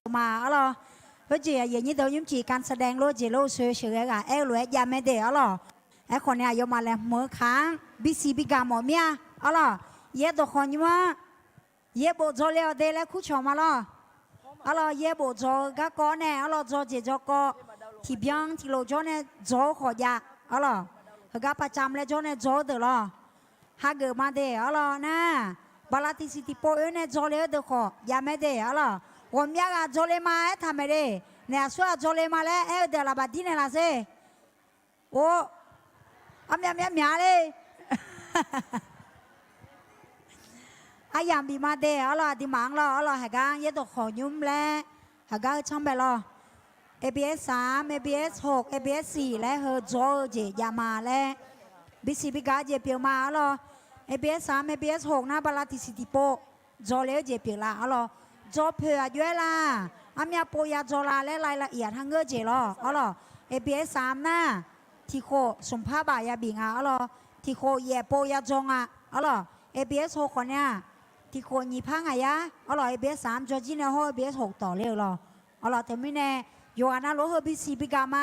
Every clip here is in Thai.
mà alo với chị vậy như tôi nhóm chị canแสดงรู้chịรู้sửa sửa cả emรู้yaไม่ได้alo emคนเนี่ยยมาแล้วมือค้างบิซีบิกาหมอเมียaloเย่ตัวคนนี้ว่าเย่โบจอเลี้ยวเดแล้วคู่ชมมาล่ะaloเย่โบจอก็ก้อนเนี่ยaloจอเจจอก็ที่เบียงที่โลจอเนี่ยจอขอยาaloเขาก็ประจำเลยจอเนี่ยจอเด้อล่ะหาเกิดมาเด้aloนะบาลาติสิติโปเอเนี่ยจอเลี้ยวเด้อขอยาไม่ได้alo我们家个做嘞嘛，他们嘞，那说做嘞嘛嘞，哎，得了吧，今年那些，我，俺嘞，哎呀，比嘛的，好了，的忙了，好了，还讲也都好用嘞，还讲唱ไป了 ABS 3 ABS 6 ABS 4และเฮอโจเจยามาและบิสิบิกาเจเปียวมาเอาล่ะ ABS 3 ABS 6นะบาลาติสิติโปโจเลเจเปียวละเอาล่ะโจเผื่อด้วยล่ะอามีโปยาโจลาและรายละเอียดทั้งเงือเจล่ะเอาล่ะ ABS 3นะที่โคสมภาพบายาบิงอ่ะเอาล่ะที่โคเย่โปยาจงอ่ะเอาล่ะ ABS 6คนเนี่ยที่โคยี่พังอ่ะยะเอาล่ะ ABS 3จอจีเนี่ยห้อ ABS 6ต่อเร็วล่ะเอาล่ะแต่ไม่แน่โยอานาโลเฮบิซีบิกามา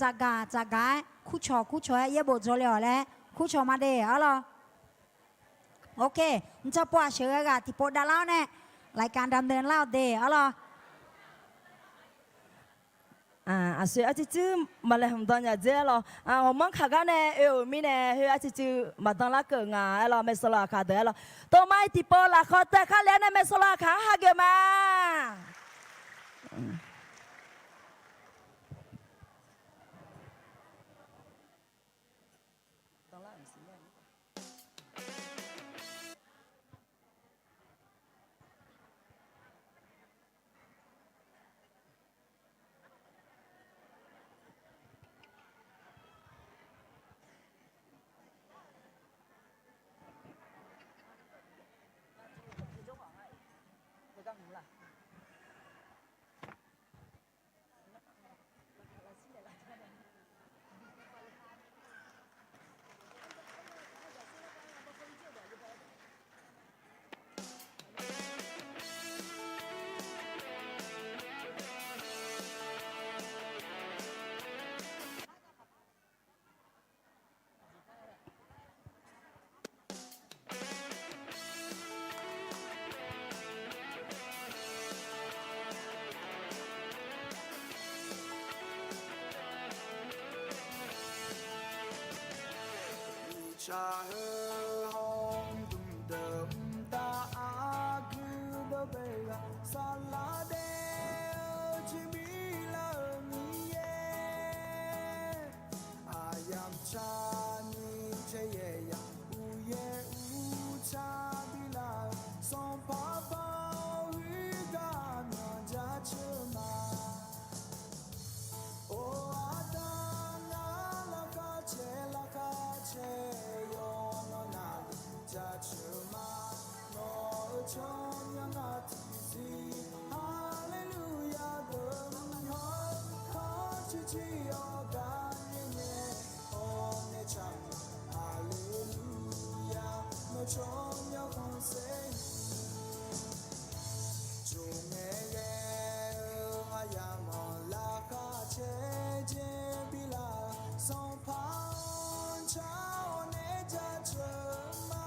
จากาคู่ชอเย่โบโจเลียวแล้วคู่ชอมาเดอเอาล่ะโอเคมันจะปวดเชือกอะที่ปวดดาเล่าเนี่ยรายการดำเนินเล่าเดอเอาล่ะอาเสียอาจจะมาเลยผมตอนอยากเจอเราผมมั่งขากันเนี่ยมีเนี่ยเฮ้ยอาจจะมาตอนละเกิดงานเราไม่สลาขาเดอเราตัวไม่ที่ปอละเขาแต่ข้าเลี้ยงเนี่ยไม่สลาขาหาเกมาcha hơ hong đum đơm ta a cứ bơ bê ga sa la de chi mi la mi ye ayam cha ni che ye ya u ye u cha bi la son pa pa hu ga na ja chma o ada na la ka che Jachuma no chonyanga tizi hallelujah gum ho chichi oganye one cham hallelujah no chonya konse chumege ayamo la ka che bila son pa chao ne jachuma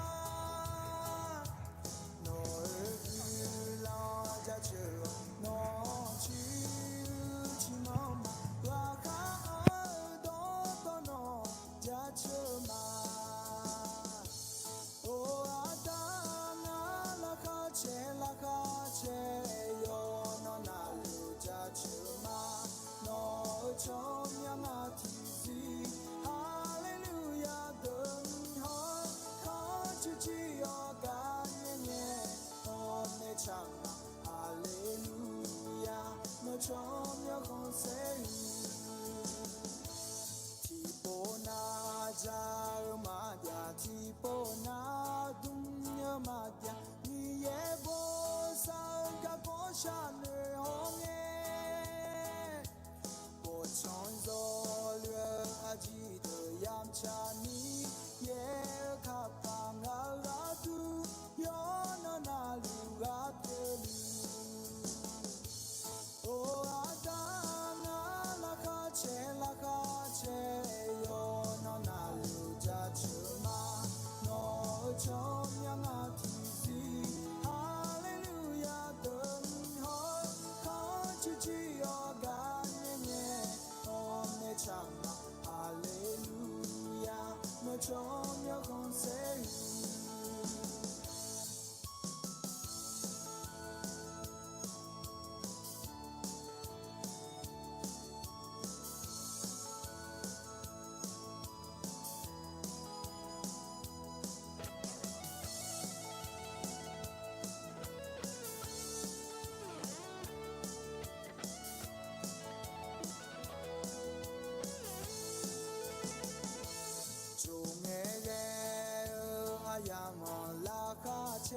么拉卡切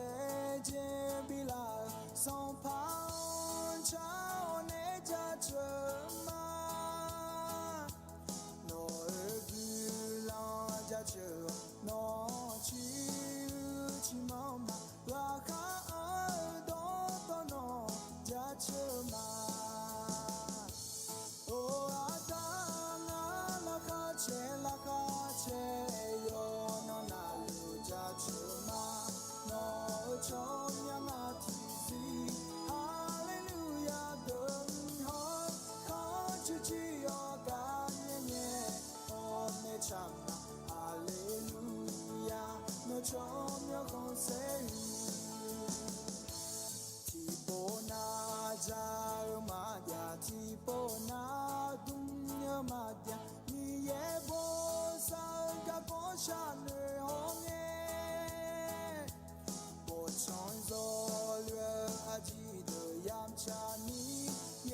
切比拉松跑朝内家车马，诺尔比拉家车诺去去妈妈拉卡尔多多诺家车马。哦啊达那拉卡切哟，那那路家车马，那冲呀那提西，哈利路亚登好，靠主基哟干年年，我们唱啊哈利路亚，那冲呀红色雨，提波那扎尔玛呀，提波那东呀玛呀。也不想个不想的红颜，我唱着略还记得养家你，也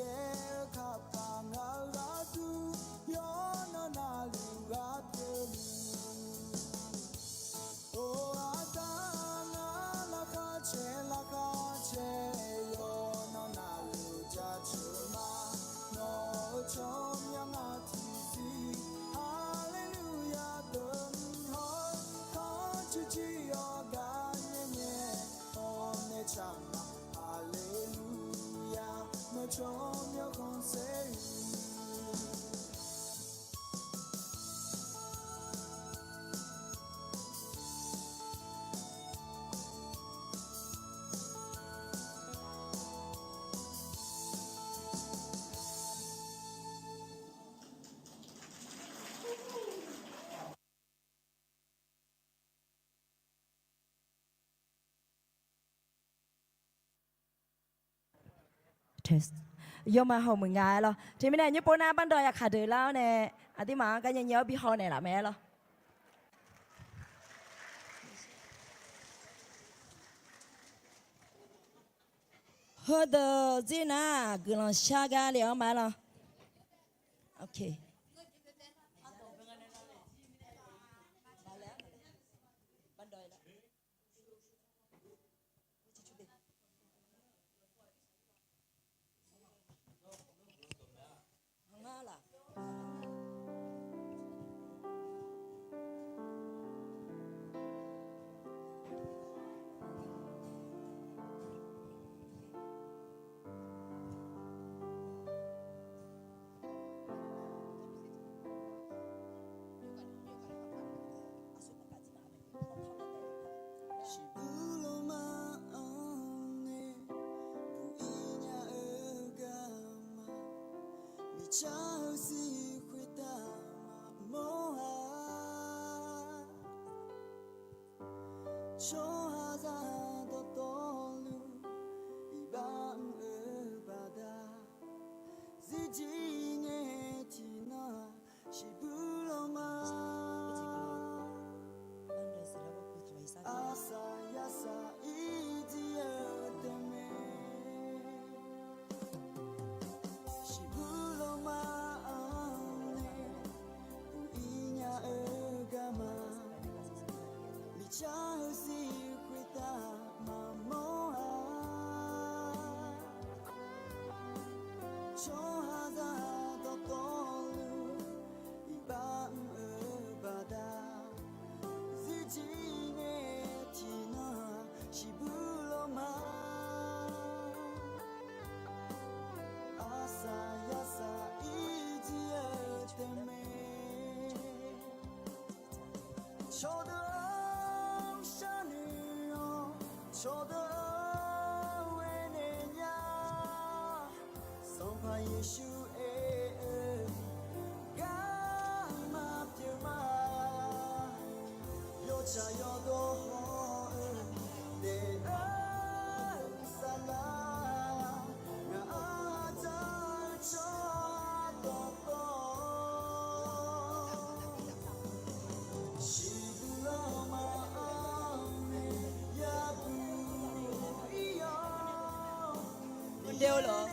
卡巴那拉杜，有那里拉特米，哦啊达那拉卡切，有那里家车马，那冲呀那提西。唱啊哈利路亚，那冲呀红色雨。test yo mà hầu mừng ngày lo thì mình này như bữa nay ban đầu ya khá đời lao nè à tí mà cái nhớ bị ho này là mẹ lo hơi đồ gì nè cứ làm xa ga liệu mà lo ok Chao si kweta moha Choha za dotolu ibang bada Zijinye tina shibuloma Asa yasa idiya deme Chao si kweta mamoha Choha za dotolu ibang bada Zijine tina shibuloma Asa yasa idiya teme Chodo说的为你呀，送怕耶稣干嘛别嘛，有茶有多好的爱萨拉，那在这多多，西不拉玛。丢了。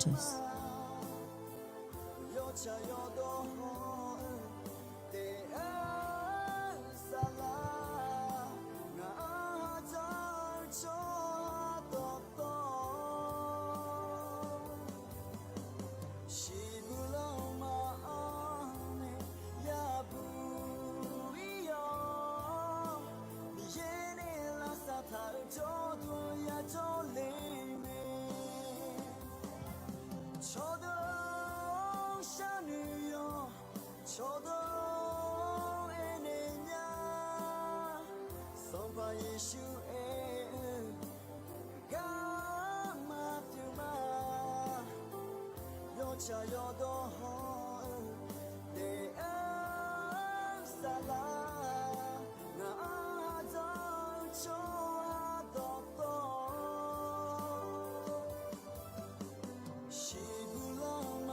Just. 有茶有多好，得爱萨拉，那早就多多，西不老马呢也不一样，你眼里拉萨塔就多呀就里面，秋冬。下女友，秋冬爱你呀，送把一宿爱，干嘛丢嘛？有茶有多好，得爱萨拉，那早就多多。西不老马。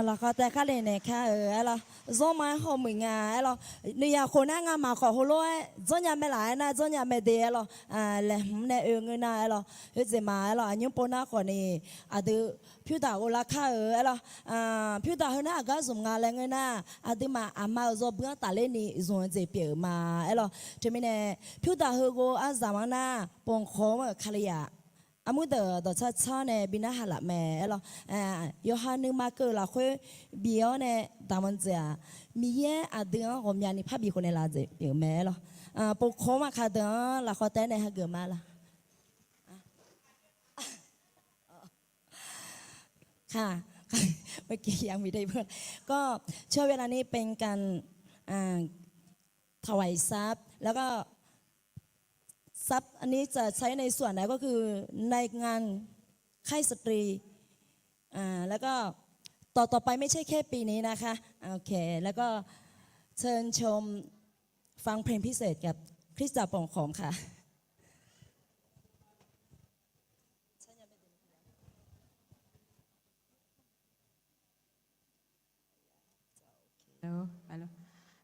แล้วก็แต่ข้าเลยเนี่ยค่ะแล้วซ้อมมาเขาเหมือนกันแล้วเนี่ยคนนั้นงานมาขอหัวเราะซ้อนยาไม่หลายนะซ้อนยาไม่เดียวแล้วแล้วเนี่ยเงินนะแล้วเฮ้ยจะมาแล้วอันนี้ปนคนนี้ดูพิวตาโอลาค่ะแล้วพิวตาเขาเนี่ยก็สมงานแล้วเงินนะดูมามาจะเบื่อตาเล่นนี่ส่วนจะเปลี่ยนมาแล้วจะไม่เนี่ยพิวตาเขาก็สามารถนะปงของคาริยาอามุดต่อชาเนี่ยบินาฮัลละแม่แล้วยอฮันนึงมาเกิดละคุยบิโอเนี่ยตามันจะมีเยอะดึงผมยานิพับบีคนในลาเจอยู่แม่แล้วปกครองมาขาดละขอแต่เนี่ยเกิดมาละค่ะเมื่อกี้ยังไม่ได้เพื่อนก็ช่วงเวลานี้เป็นการถวายทรัพย์แล้วก็ทรัพย์อันนี้จะใช้ในส่วนไหนก็คือในงานค่ายสตรีแล้วก็ต่อไปไม่ใช่แค่ปีนี้นะคะโอเคแล้วก็เชิญชมฟังเพลงพิเศษกับคริสตจักรปองของค่ะ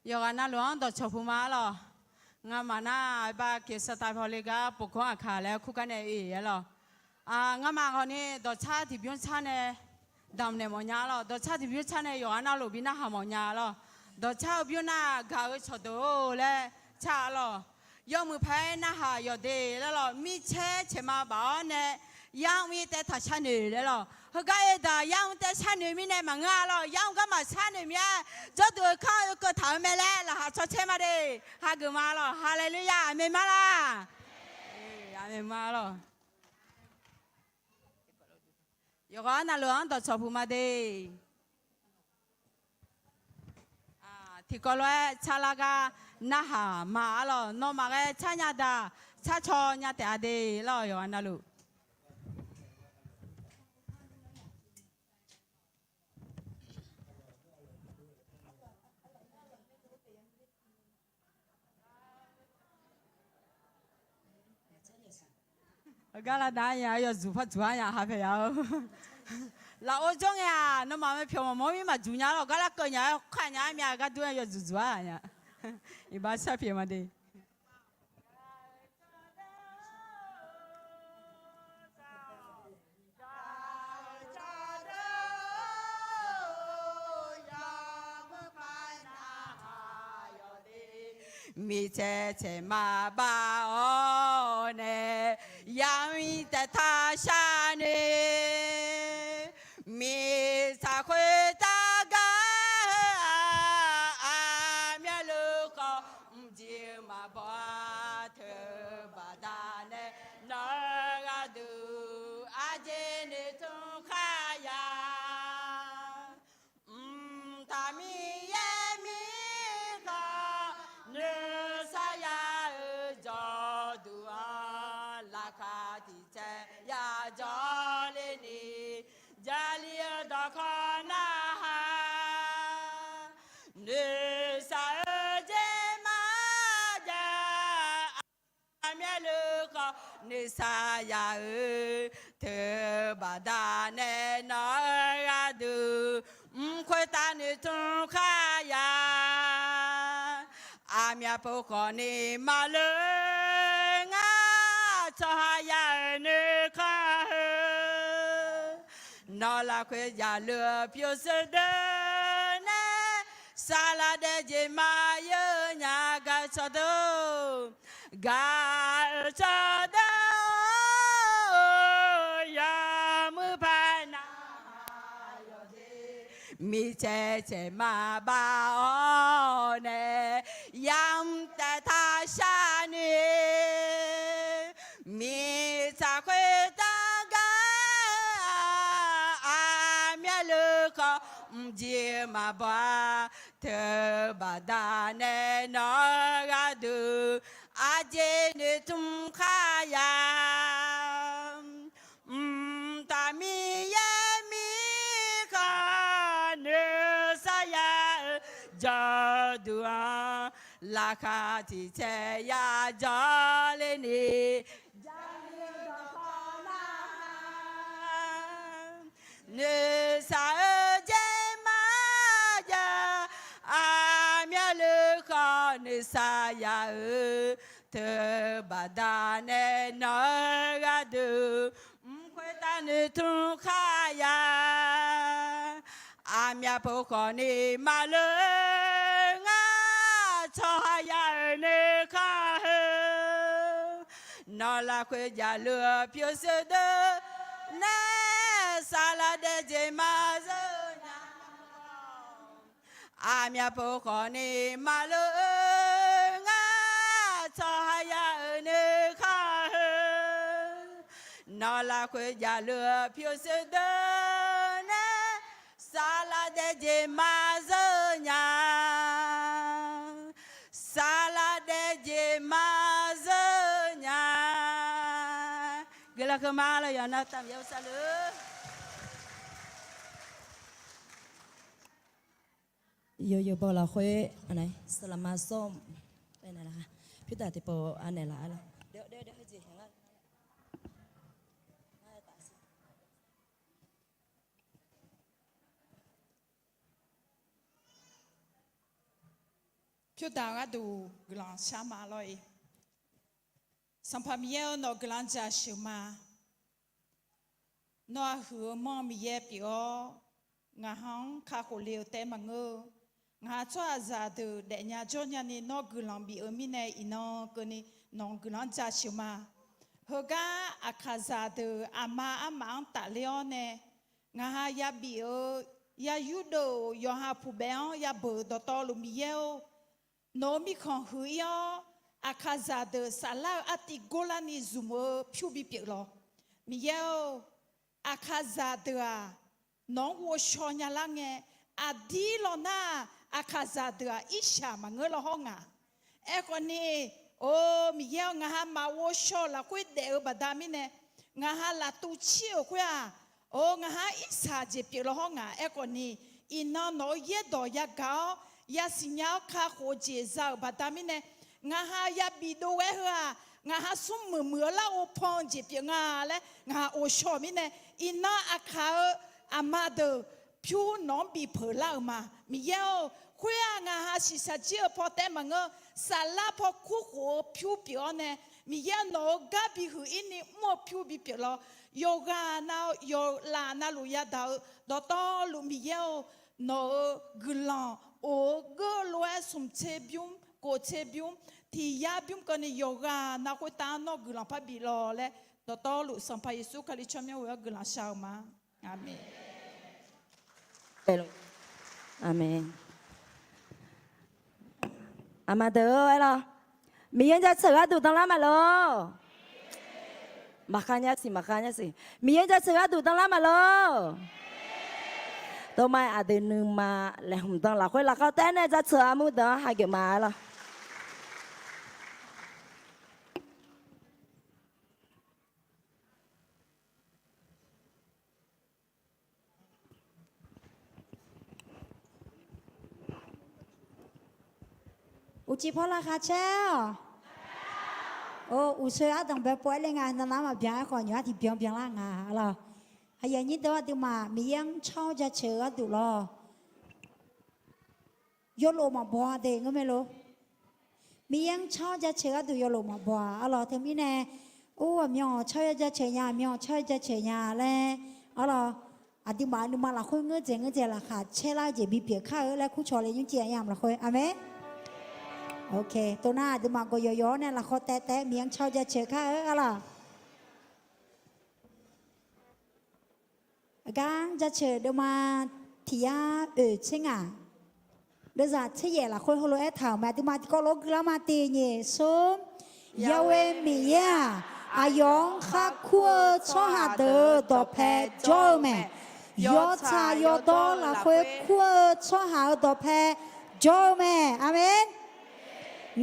ยอน่าหลวงต่อชพูมาหรองามาน่าบ้าเกษตรพอเลยก็ปกครองอาคาแล้วคู่กันเนี่ยหรองามาคนนี้ต่อชาติพิจารณาดำเนี่ยมองยาหรอต่อชาติพิจารณายอน่าหลวงบินาหามองยาหรอต่อชาติพิจารณากาวชดโดและชาหรอยอมือแพ้น่าหายอดเดแล้วหรอมีเช่มาบ้านเนี่ยยังมีแต่ทัชานีแล้วหรอเฮ้ยก็เอ็ดยังแต่ชาหนึ่งมีในมังงะหรอยังก็มาชาหนึ่งมีจะดูข้าวก็ทำไม่แล้วล่ะฮะชดเชมาดิฮะกูมาหรอฮาเลลูยาอาเมนมาล่ะอาเมนมาหรอยกน่าหลวงต่อชอบพูมาดิที่ก็เลยชาลากาน่าหามาหรอน้องมาเกชาญาดาชาชอญาแต่อดีหรอยกน่าลูก็ละได้ยัง要做法做呀，还phải要。老欧中呀，那妈妈票嘛，妈咪嘛做呀了，个啦个呀，看呀面个都要做呀，一般小票嘛的。มีเจมาบ้าโอเนยังมีแต่ทาชาเนมีสาคุตากาเมียลูกก็จีมาบ้าเธอบาดาเนนอกดูอาเจเนทุกขายาทามีเยมีก็เน นิสายาเธอบาดาเนนอยาดูควายตานิทุนขายาอาเมียพกนี่มาเลยงาชายาเนคานอลาควายาเลือพิวเสดเนซาลาเดเจมาเยญากาชดกาชดยามือพายนามีเจเจมาบาเนยามแต่ทาชานีมีจากคุยตากาอาเมียลูกจีมาบาเธอบาดาเนนอกาดูอาเจนิทุมขายาตามีเยมีคาเนสยาจาดูอาลาคาที่เชยาจาเลนีจาเลดอคอลาเนสาเจมาจาอาเมียลูกเนสายาเธอบาดาเนนอกาดูควายตาเนทุนขายาอาเมียพกนี่มาเลยงาชายาเนคานอลาควายาเลือพิวเสดเนซาลาเดเจมาเซญาอาเมียพกนี่มาเลยงาชายาเนคานอลาควายาเลือพิวเสดเนซาลาเดเจมาเซญาซาลาเดเจมาเซญาเกลาขมาลายานาตามยาวซาลโยโย่บอกเราคุยอันไหนสลามาส้มไปไหนล่ะคะพี่ตาติโปอันไหนล่ะอะไรเดี๋ยวให้จีเห็นกัน พิวดาวดูกลางชามาลอยสัมภามีเอโนกลางจ่าชิมาโนหัวมอมีเยปิโองาฮังคาโคเลวเตมังเงาชัวซาดูเดญาจอนยานีโนกลางบีเอมิเนอินอกนี่นองกลางจ่าชิมาเฮกาอาคาซาดูอามาอังตาเลโอเนงาฮายาบีเอยายูโดยอฮาผูเบลยาเบอดอตอลุมิเยโนมิคอนหุยอาคาซาเดซาลาอติโกลานิซุมพิวบิเปียลมิเยอาคาซาเดอาน้องวัวชอนยาลังเงอดีลนาอาคาซาเดอาอิชามังเงลห้องอ่ะคนนี้โอ้มิเยงาฮามาวัวชอละคุยเดอบดามิเนงาฮาลาตูชิโอคุยอ่ะโอ้งาฮาอิสาเจเปียลห้องอ่ะคนนี้อินนอโนเยดอยากายาสิญาคาโคเจซาบาตามิเนงาฮายาบิโดเวฮางาฮาซุมมือลาโอพองเจเปียงาเลงาโอชอมิเนอินาอาคาอามาเดพิวน้องบีเพลามามิเยลคุยงาฮาสิซาเจียพอเตมังซาลาพอคุโคพิวเปียเนมิเยลโนกาบิหืออินิมัวพิวบิเปียลโยกานาโยลานาลุยาดาดอตอลุมิเยลโนกลังโอ้ก็รวยสมเชบิวมโกเชบิวมที่ยาบิวมกันโยกานาคุตานอกกลังพะบิลอเลตอตอลุสัมภายิสุคาลิชเมียวกลังชาวมาอาเมนอาเมนอามาเด้อไอ้ล่ะมีเงินจะเสือดูตั้งละมาโลmakanya sihมีเงินจะเสือดูตั้งละมาโลตัวไม่อาจจะนึกมาแล้วผมต้องหลักคนหลักเขาแต่เนี่ยจะเชื่อมุดเนาะหายเกี่ยวมาละอุจิพอละค่ะเชล ô u sơ á đồng bé bói lên ngài nó mà biếng khỏi nhớ thì biếng là ngà là hay là như đó thì mà miếng cho ra chờ tụ lo vô lộ mà bò thì ngớ mày lo miếng cho ra chờ tụ vô lộ mà bò là thì mi nè ô mèo cho ra chờ nhà mèo cho ra chờ nhà lẽ là à thì mà là khôi ngớ chè là khá che la chỉ bị biếng khá ở lại khu trò lại những chè nhảm là khôi amen okตัวหน้าดูมาก็ย่อๆเนี่ยละเขาแตะเมียงเช่าจะเชื่อข้าอะไรกันจะเชื่อดูมาที่ยาใช่ไงเดี๋ยวจะเชื่อละคนเขาเลยถามมาดูมาที่ก็ลกแล้วมาตีเนี่ยส้มยาเวมียาอายองข้าคั่วช่อหาเดอต่อแพโจแม่ยอชายอดอละคนคั่วช่อหาต่อแพโจแม่อาเมน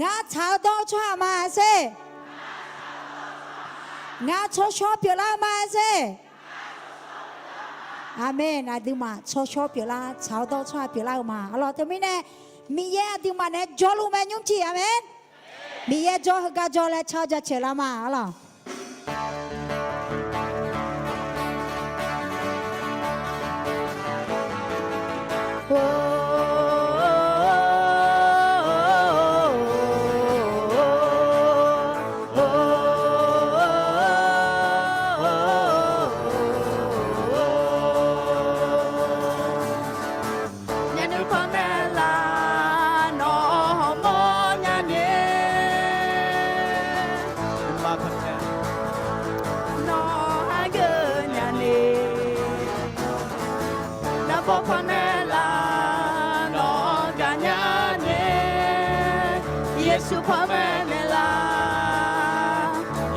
งาชาวดอชอบมาเซงาชอบเปียลามาเซอาเมนอาดิมาชอบเปียลาชาวดอชอบเปียลามาอร่อยแต่ไม่แน่มีแย่ดิมาเนี่ยจอลูแมนยุ่งจีอาเมนมีแย่จอฮกาจอและชาวจะเชลามาอร่อยโอ้Yesu pamenela,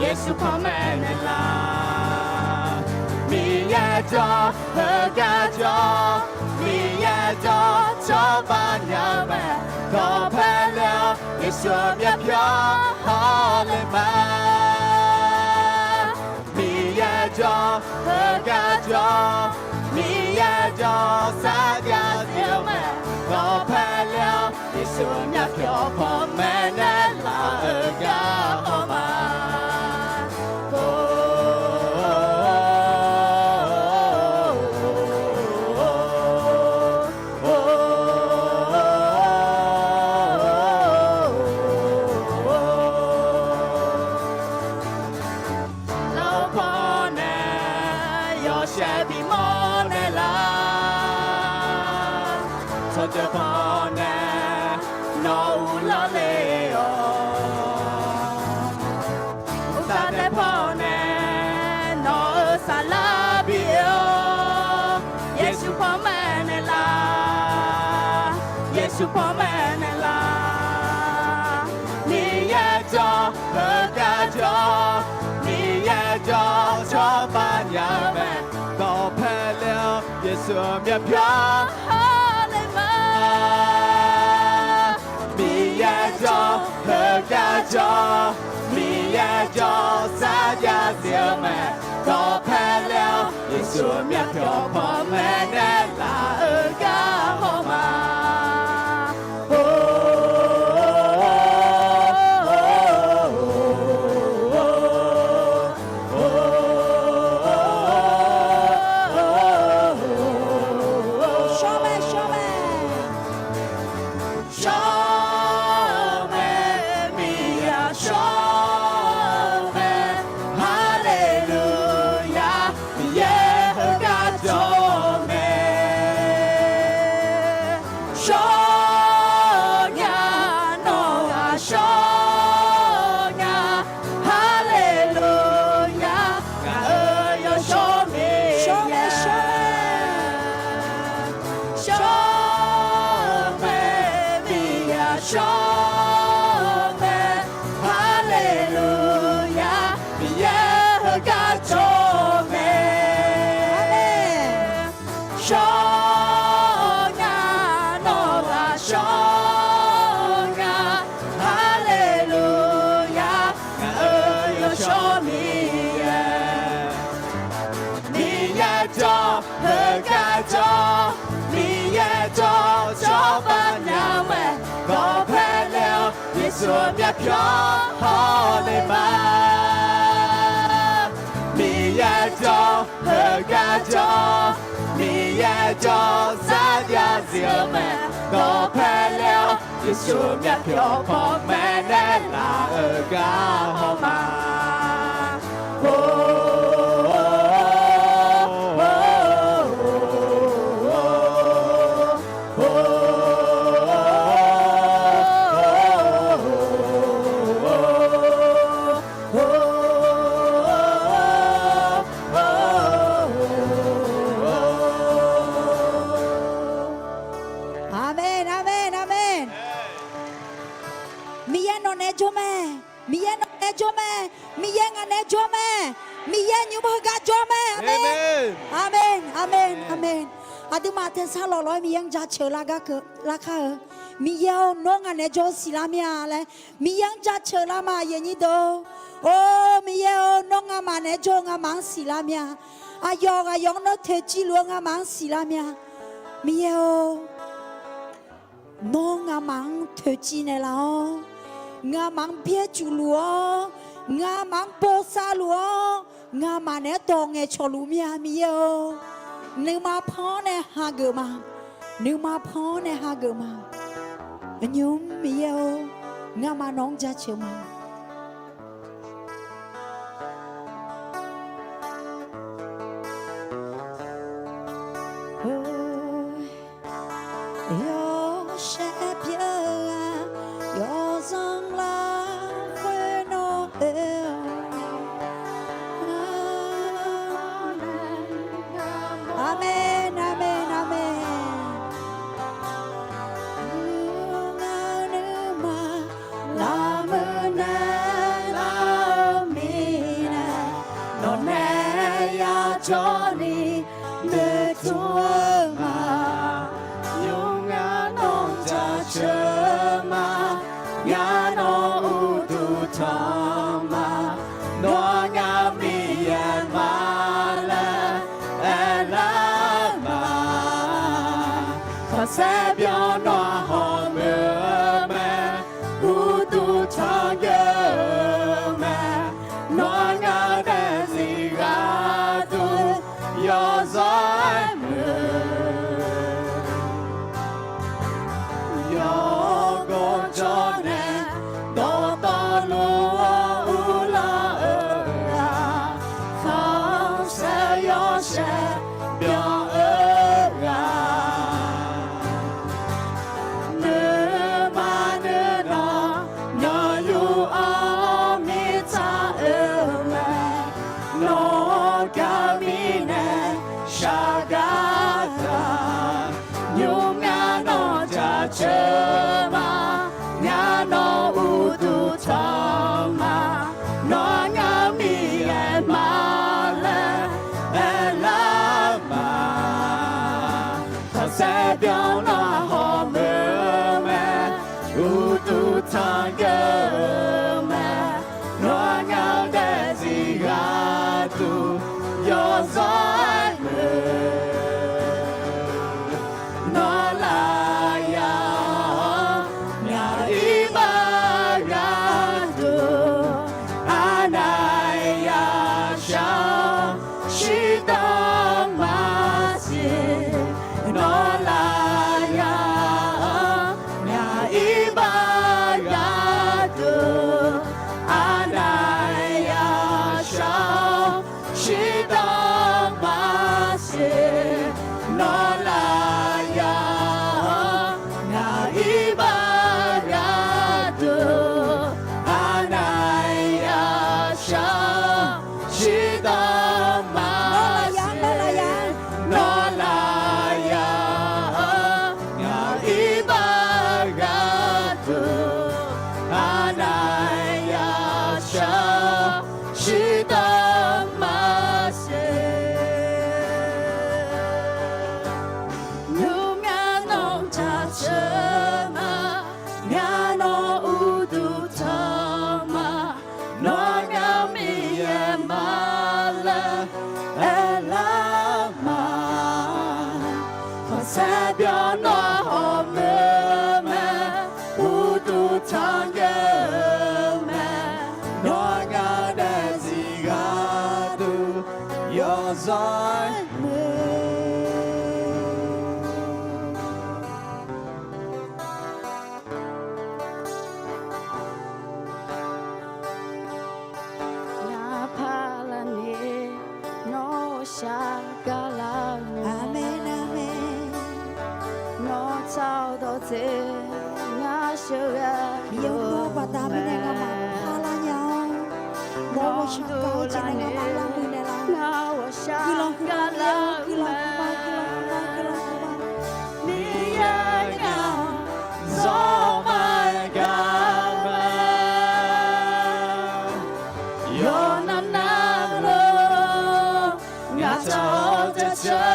Yesu pamenela. Miyejo, hegajo, miyejo, chobanyame, kopeleo, Yesu miapyo, halema. Miyejo, hegajo, miyejo, sadyazime, kopeleo. Yesu miapyo pamenela egahoma. Supermanela, miyejo, hegajo, miyejo, chobanyame, kopeleo, Yesu miapyo, halema. Miyejo, hegajo, miyejo, sadyazime, kopeleo, Yesu miapyo, pamenela egahoma. Yesu chúa miệt phiếu họ này mà mi ya cho hờ ga cho mi ya cho ra ya diệu mẹ đó phải leo yêu chúa miệt phiếu phong mẹ nên là ở ga họ mà Amen, amen, amen. Miyen no ne jome, miyen no ne jome, miyen ane jome, miyen như bơ ga jome. Amen, amen, amen, amen. Aduma ten sa lo lo miyen ja chơ la ga ke la kha. Miyen no ane jo silamia le, miyen ja chơ la ma yen ni do. Oh miyen no nga ma ne jo nga mang silamia. Ayong no te chi lu nga mang silamia. Miyen nó ngà mang thơ chi này là ngà mang bia chu lúa ngà mang bò sa lúa ngà mà nè to nghe cho lúa mía miêu nếu mà phó nè ha gờ mà nếu mà phó nè ha gờ mà nhung miêu ngà mà nong cha chờ mà sẽ biết yo rằng là quê nó amen amen amen ngà nữ mà làm ơn tu la ne na wa sha ga la mi ya ga zo ma ga ma yo na na lo nga cho ta cha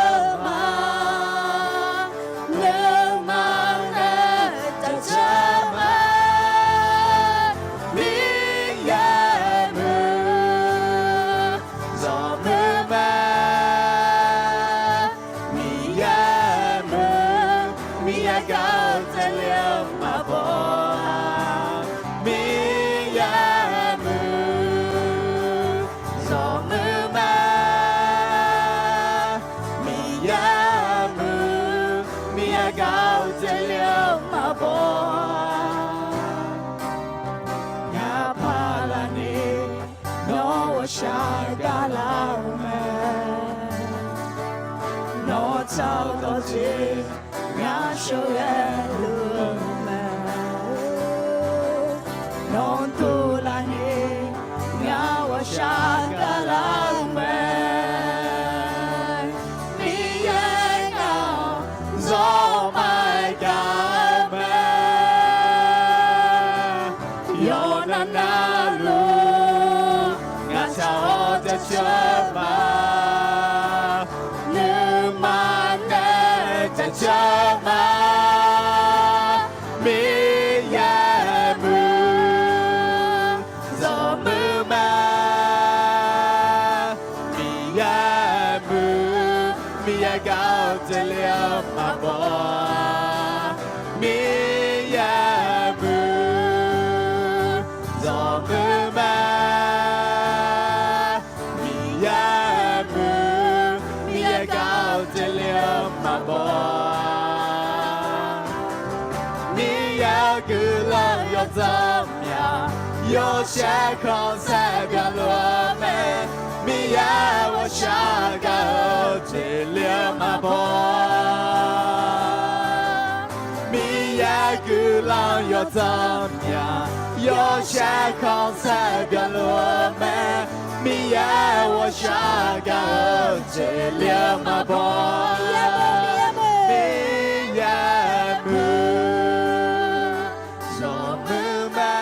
ma le ma na ta cha ma mi ya mu zo mu ma mi ya mu mi ya ga ta le ma bo mi ya mu zo mu ma mi ya mu mi ya ga ta le ma bo ya pa la ni no wa sha ga la me no chao do ji nga sho ye lu me no tu la ni nga wa sha ga la me mi ye nga zo mai ga me yo na na lu nga chao de cha ma nu ma ne de cha ma mi ya mu zo mu ma mi ya mu mi ya ga de le ma bo mi ya mu zo mu ma mi ya mu mi ya ga de le ma bo mi ya gu la yo怎样有些空才变落美mi ya wa sha ga de le ma bo mi ya gu la yo怎样有些空才变落美mi ya wa sha ga de le ma bo mi ya mu zo mu ma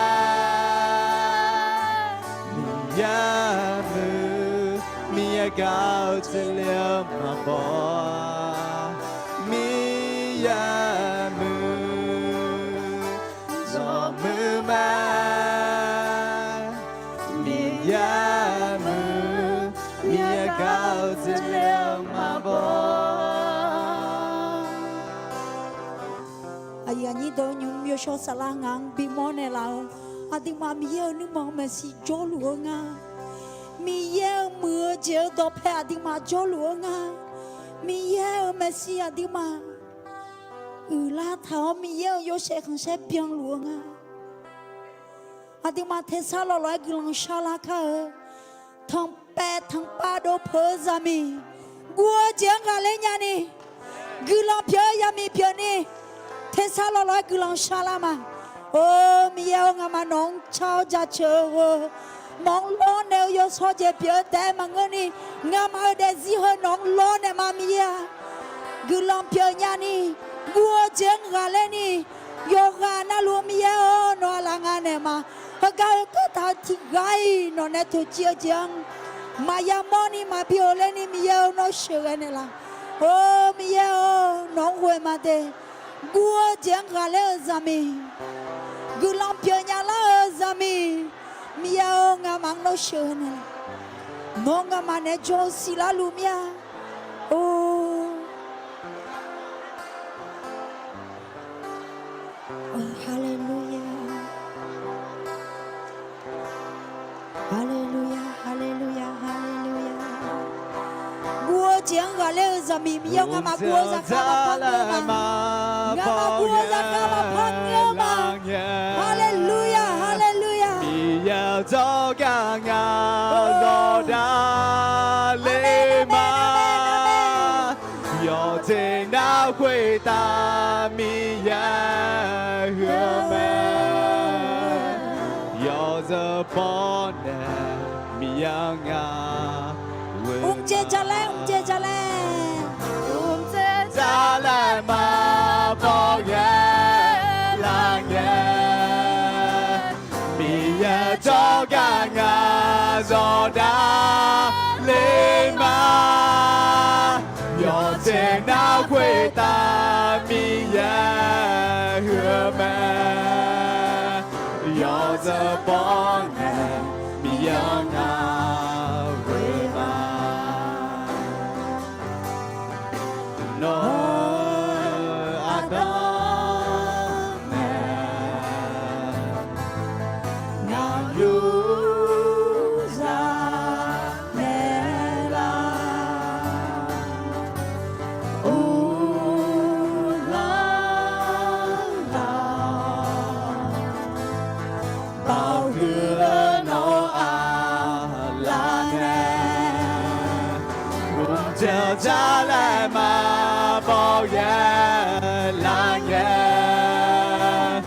mi ya mu mi ya ga de le ma bo mi ya mu zo mu ma mi ya mu mi ya ga de le ma bo ai anh đâu nhung miêu cho sala ngang bị mòn này lao adi mà mi yêu nước mong mà si cho lúa nga mi yêu mưa chiều đó phải adi mà cho lúa nga mi yêu mà si adi mà la tháo mi yêu yo sẽ không sẽ biến lúa nga adi mà thế sao lo lại gương sala ka thằng bé thằng ba đồ phơ ra mi gua chiang cả lên nhà ni gương phơ ya mi phơ ni thế sao lo lại gương sala mà ô mi yêu nga mà nong chao ra chờ mong lo nêu yo so je phơ te mà ngơ ni nga mà để gì hơn nong lo nè mà mi ya gương phơ nhà ni gua chiang cả lên ni yoga na lu mi yêu nó là nga nè mà cái ta thì gai nó nè thôi chia chiang mà ya moni mà biểu lên ni mi yêu nó sửa này là ô mi yêu nó quên mà thế gua chiang cả lên zami gulam pio nhà la zami mi yêu nga mang nó sửa này nó nga mà nè cho si la lu mia ô hallelujah hallelujah hallelujah hallelujah gua chiang gà lê giờ mì yêu ngà mà gua ra khá mà phăng ngà mà gua ra khá mà phăng mà hallelujah hallelujah mi yêu cho cả ngà lo đa lê ma yo tình đã quay ta mi ya hứa mẹ yo giờ bỏ nè mi yang ngà chế cha lẽ chế cha lẽ cha lại mà bỏ ghé là nghe mi ya cho cả ngà gió đã lên mà yo trên nào quê ta mi ya hứa mẹ yo giờ bỏ nè mi ya ngà quê mà no cha lại mà bỏ ghé là nghe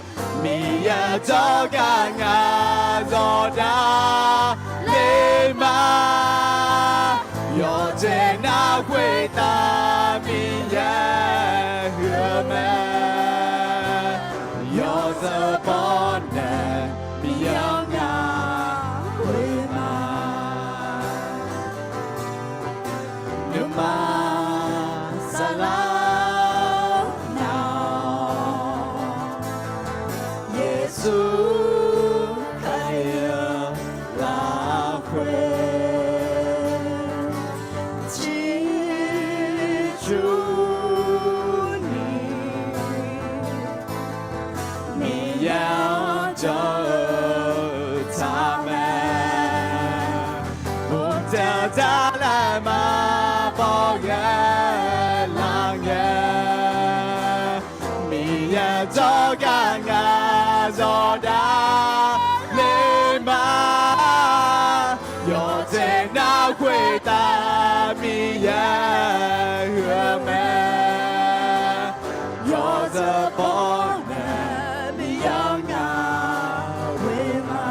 mi ya cho cả ngà gió đã lên mà yo trên nào quê ta mi ya hứa mẹ yo giờ bỏ nè mi ya ngà quê mà nước mà cha lại mà bỏ ghé là nghe mi ya cho cả ngà gió đã lên mà yo trên nào quê ta mi ya hứa mẹ yo giờ bỏ nè mi ya ngà quê mà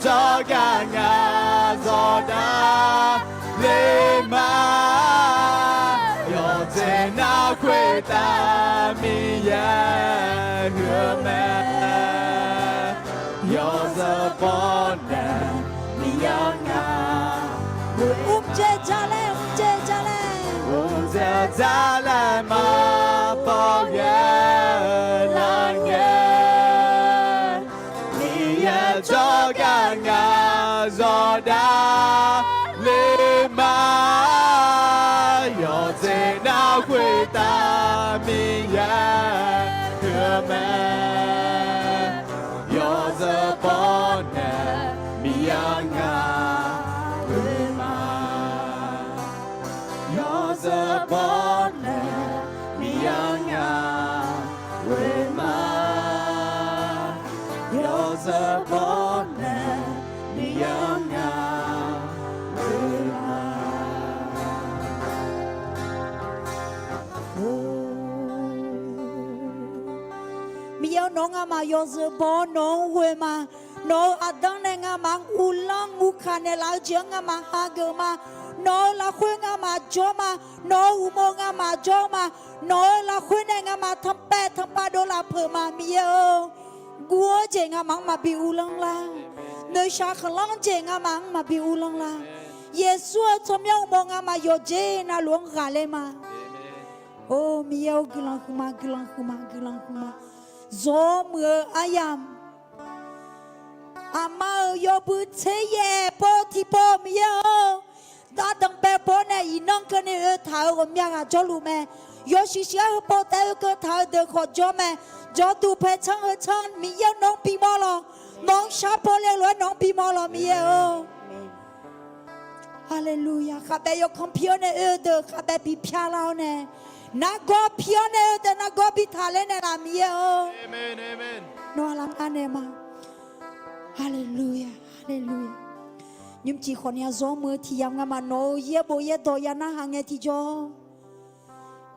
cho cả ngà gió đã lên mà yo trên nào quê ta mi ya hứa mẹ yo giờ bỏ nè mi ya ngà chế cha lẽ chế cha lẽ giờ cha lại mà bỏ ghé là nghe mi ya cho cả ngà gió đã lên mà yo trên nào quê ta mi ya hứa mẹ yo giờ bỏ nè mi ya ngà quê mà yo giờ bỏ nè mi ya ngà quê mà yo giờ bỏ nè mi ya ngà quê mà mi yêu nó ngà mà yo giờ bỏ nó quê mà nó ở đằng này ngà mang u lăng u khăn này lao chiang ngà mang ha gơ mà nó là khuyên ngà mà cho mà nó u mô ngà mà cho mà nó là khuyên này ngà mà thăm ba đô la phở mà mi yêu gua chế ngà mang mà bị u lăng la nơi xa khẩn lăng chế ngà mang mà bị u lăng la Giêsu trong nhau mong ngà mà yo chế na luang gà lên mà ô mi yêu glang khuma gió mưa ayam ama yo bu che ye po ti po mi yo ตาดังเปโปเนี่ยอีน้องกันเนี่ยถ่ายผมอยากจะรู้แม่ยอชิเชียโปแต่ก็ถ่ายเด็กขอจอแม่จอตูเพช่างมีเยอะน้องปีมอลน้องชาโปเลยล้วนน้องปีมอลมีเยอะฮาเลลูยาข้าแต่ยกคำพิโอเนี่ยเด็กข้าแต่ปีพิอาเราเนี่ยนักกอพิโอเนี่ยเด็กนักกอพิทาเลเนี่ยรามีเยอะเอเมนเอเมนนัวลังกันเนี่ยมาฮาเลลูยาฮาเลลูยายุมจีคนยาโซมือที่ยำงามาโนเยโบเยโตยานาหังเงที่จอ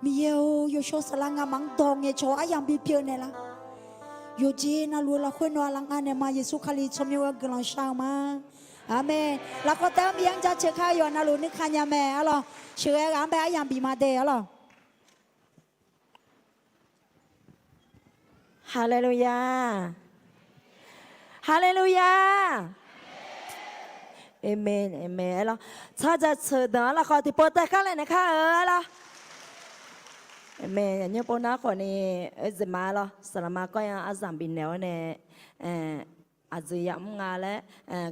มีเยโอยโชสลังงามังตองเยโชอายังบีเพียเนี่ยละโยเจนาลัวละคนนัวลังกันเนี่ยมาเยซูคาลิชมยวกลังชาวมาอาเมนแล้วก็ตามยังจะเชื่อข้าอยู่นาลูนิคันยาแม่อะไรเชื่อกันไปอายังบีมาเดอะไรฮาเลลูยาฮาเลลูยาเอเมนเอเมนแล้วถ้าจะเชิญแล้วเขาที่โปรเตกันเลยนะคะแล้วเอเมนอย่างนี้ปนักคนนี้จะมาแล้วสลามาก็ยังอาศัยบินแล้วเนี่ยอาจจะยังงานแล้ว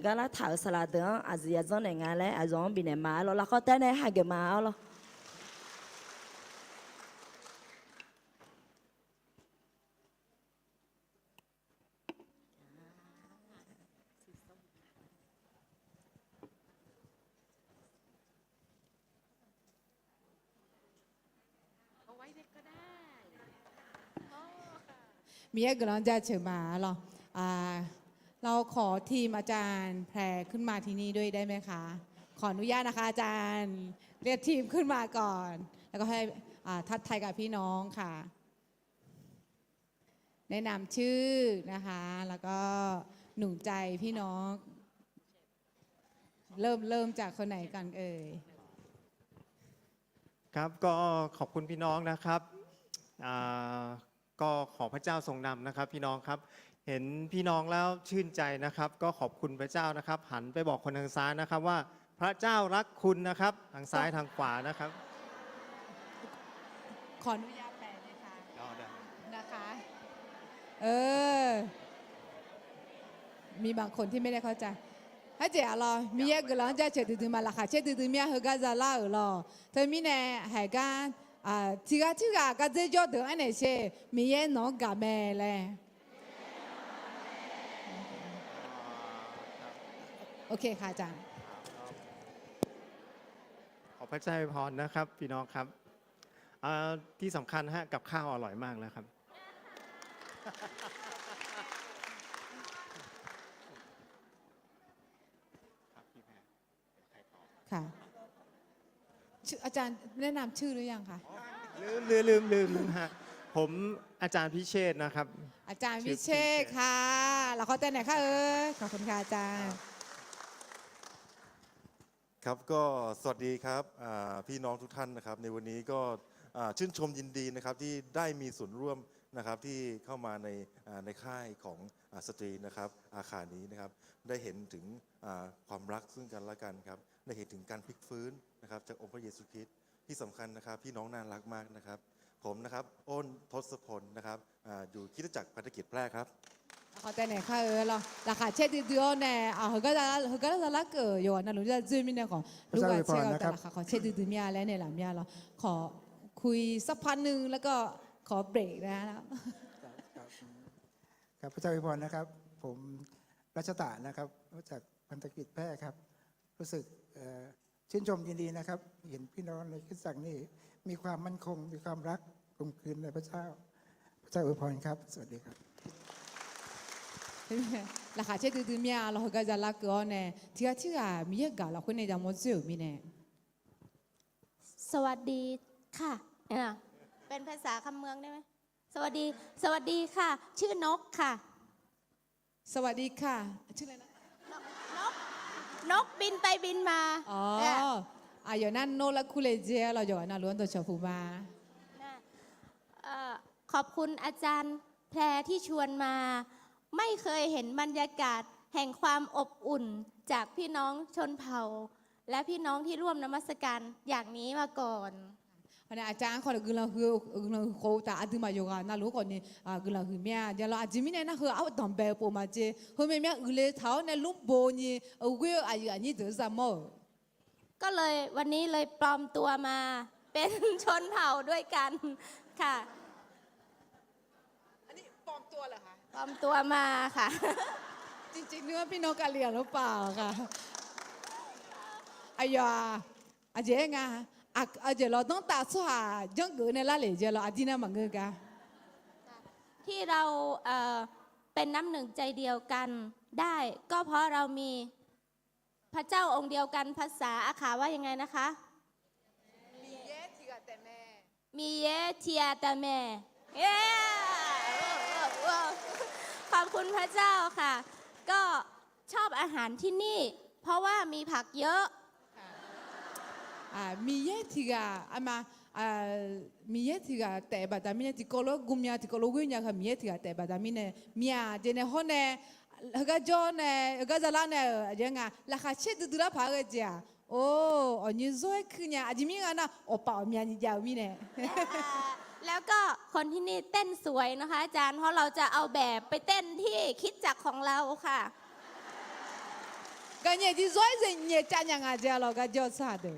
ก็แล้วถ่ายสลัดเดืออาจจะยังในงานแล้วอาจจะบินมาแล้วเขาแต่เนี่ยหายมาแล้วมีเอกลักษณ์จะเชิญมาหรอเราขอทีมอาจารย์แพรขึ้นมาที่นี่ด้วยได้ไหมคะขออนุญาตนะคะอาจารย์เรียกทีมขึ้นมาก่อน แล้วก็ให้ทักทายกับพี่น้องค่ะ แนะนำชื่อนะคะแล้วก็หนุนใจพี่น้องเริ่มจากคนไหนกันเอ่ยครับก็ขอบคุณพี่น้องนะครับก็ขอพระเจ้าทรงนำนะครับพี่น้องครับเห็นพี่น้องแล้วชื่นใจนะครับก็ขอบคุณพระเจ้านะครับหันไปบอกคนทางซ้ายนะครับว่าพระเจ้ารักคุณนะครับทางซ้ายทางขวานะครับขออนุญาตแปลเลยค่ะนะคะมีบางคนที่ไม่ได้เข้าใจถ้าเจ๋อรอมีเยอะก็ร้องจะเฉดตื่นมาละค่ะเฉดตื่นมีเฮก็จะเล่าหรอเธอมีเนี่ยหายกันที่ก็จะยอดเดือนอันไหนเช่มีเยอะน้องกับแม่เลยโอเคค่ะอาจารย์ขอพระเจ้าอวยพรนะครับพี่น้องครับที่สำคัญฮะกับข้าวอร่อยมากแล้วครับค่ะอาจารย์แนะนำชื่อหรือยังคะลืมฮะผมอาจารย์พิเชษนะครับอาจารย์พิเชษค่ะแล้วเขาแต่ไหนคะขอบคุณค่ะอาจารย์ครับก็สวัสดีครับพี่น้องทุกท่านนะครับในวันนี้ก็ชื่นชมยินดีนะครับที่ได้มีส่วนร่วมนะครับที่เข้ามาในค่ายของสตรีนะครับอาคารนี้นะครับได้เห็นถึงความรักซึ่งกันและกันครับได้เห็นถึงการพลิกฟื้นนะครับจากองค์พระเยซูคริสต์ที่สำคัญนะครับพี่น้องน่ารักมากนะครับผมนะครับอ้นทศพลนะครับอยู่คริสตจักรพันธกิจแพร่ครับเขาแต่ไหนคะเราราคาเช็ดเดียวเนี่ยเขาก็จะรักอยู่นะหนูจะจุ้ยมิเนี่ยของลูกเช็ดแต่ราคาขอเช็ดเดียวมีอะไรเนี่ยหล่ะมีอะไรขอคุยสักพักหนึ่งแล้วก็ขอเบรกนะครับครับพระเจ้าอวยพรนะครับผมรัชตะนะครับมาจากพันธกิจแพร่ครับรู้สึกชื่นชมยินดีนะครับเห็นพี่น้องในคริสตจักรนี่มีความมั่นคงมีความรักกลมกลืนในพระเจ้าอวยพรครับสวัสดีครับราคาเช็ดเดียวมีอะไรเขาก็จะรักเนี่ยที่มีเยอะกันเราคนในจังหวัดสุรินทร์เนี่ยสวัสดีค่ะเป็นภาษาคำเมืองได้ไหมสวัสดีค่ะชื่อนกค่ะสวัสดีค่ะชื่ออะไรนะนกบินไปบินมาอ๋ออย่างนั้นโนและคุเลเจเราอยู่นะล้วนตัวชาวภูมาขอบคุณอาจารย์แพรที่ชวนมาไม่เคยเห็นบรรยากาศแห่งความอบอุ่นจากพี่น้องชนเผ่าและพี่น้องที่ร่วมนมัสการอย่างนี้มาก่อนอาจารย์ขอกุลาคือโคตาอธิมาโยกาน่ารู้ก่อนนี่กุลาคือเมียเดี๋ยวเราอาจจะมีเนี่ยนะคือเอาตอมเบลปมาเจเฮ้ยเมียอุเลเท้าเนี่ยลุบโบนี่เอาเวออายุอันนี้เดือดสามโม ก็เลยวันนี้เลยปลอมตัวมาเป็นชนเผ่าด้วยกันค่ะ อันนี้ปลอมตัวเหรอคะ ปลอมตัวมาค่ะ จริงๆนึกว่าพี่น้องกะเหรี่ยงหรือเปล่าค่ะอายาอาเจงาอาเจเราต้องตาสว่าจังเกินในละเลยเจเราอาจินามังเงกา ที่เราเป็นน้ำหนึ่งใจเดียวกันได้ ก็เพราะเรามีพระเจ้าองค์เดียวกันภาษาอาขาว่ายังไงนะคะ มีเยเทียแต่แม่เย้ขอบคุณพระเจ้าค่ะ ก็ชอบอาหารที่นี่ เพราะว่ามีผักเยอะ มีเยทีกาอามามีเยทีกาแต่บัดามิเนติโกโลกุมยาติโกโลกุญญาค่ะมีเยทีกาแต่บัดามิเนมียเจเนฮอนเนฮกาจอนเนฮกาซาลาเนยังไงราคาเช็ดดูละพาเกจาโอ้อันนี้สวยขึ้นเนี่ยอาจิมิงานะโอป้ามีอันนี้ยาวมีเน แล้วก็คนที่นี่เต้นสวยนะคะอาจารย์ เพราะเราจะเอาแบบไปเต้นที่คริดจักรของเราค่ะ กันเนี่ยที่สวยจริงเนี่ยจานยังไงเจ้าเราก็จอดซาเดอ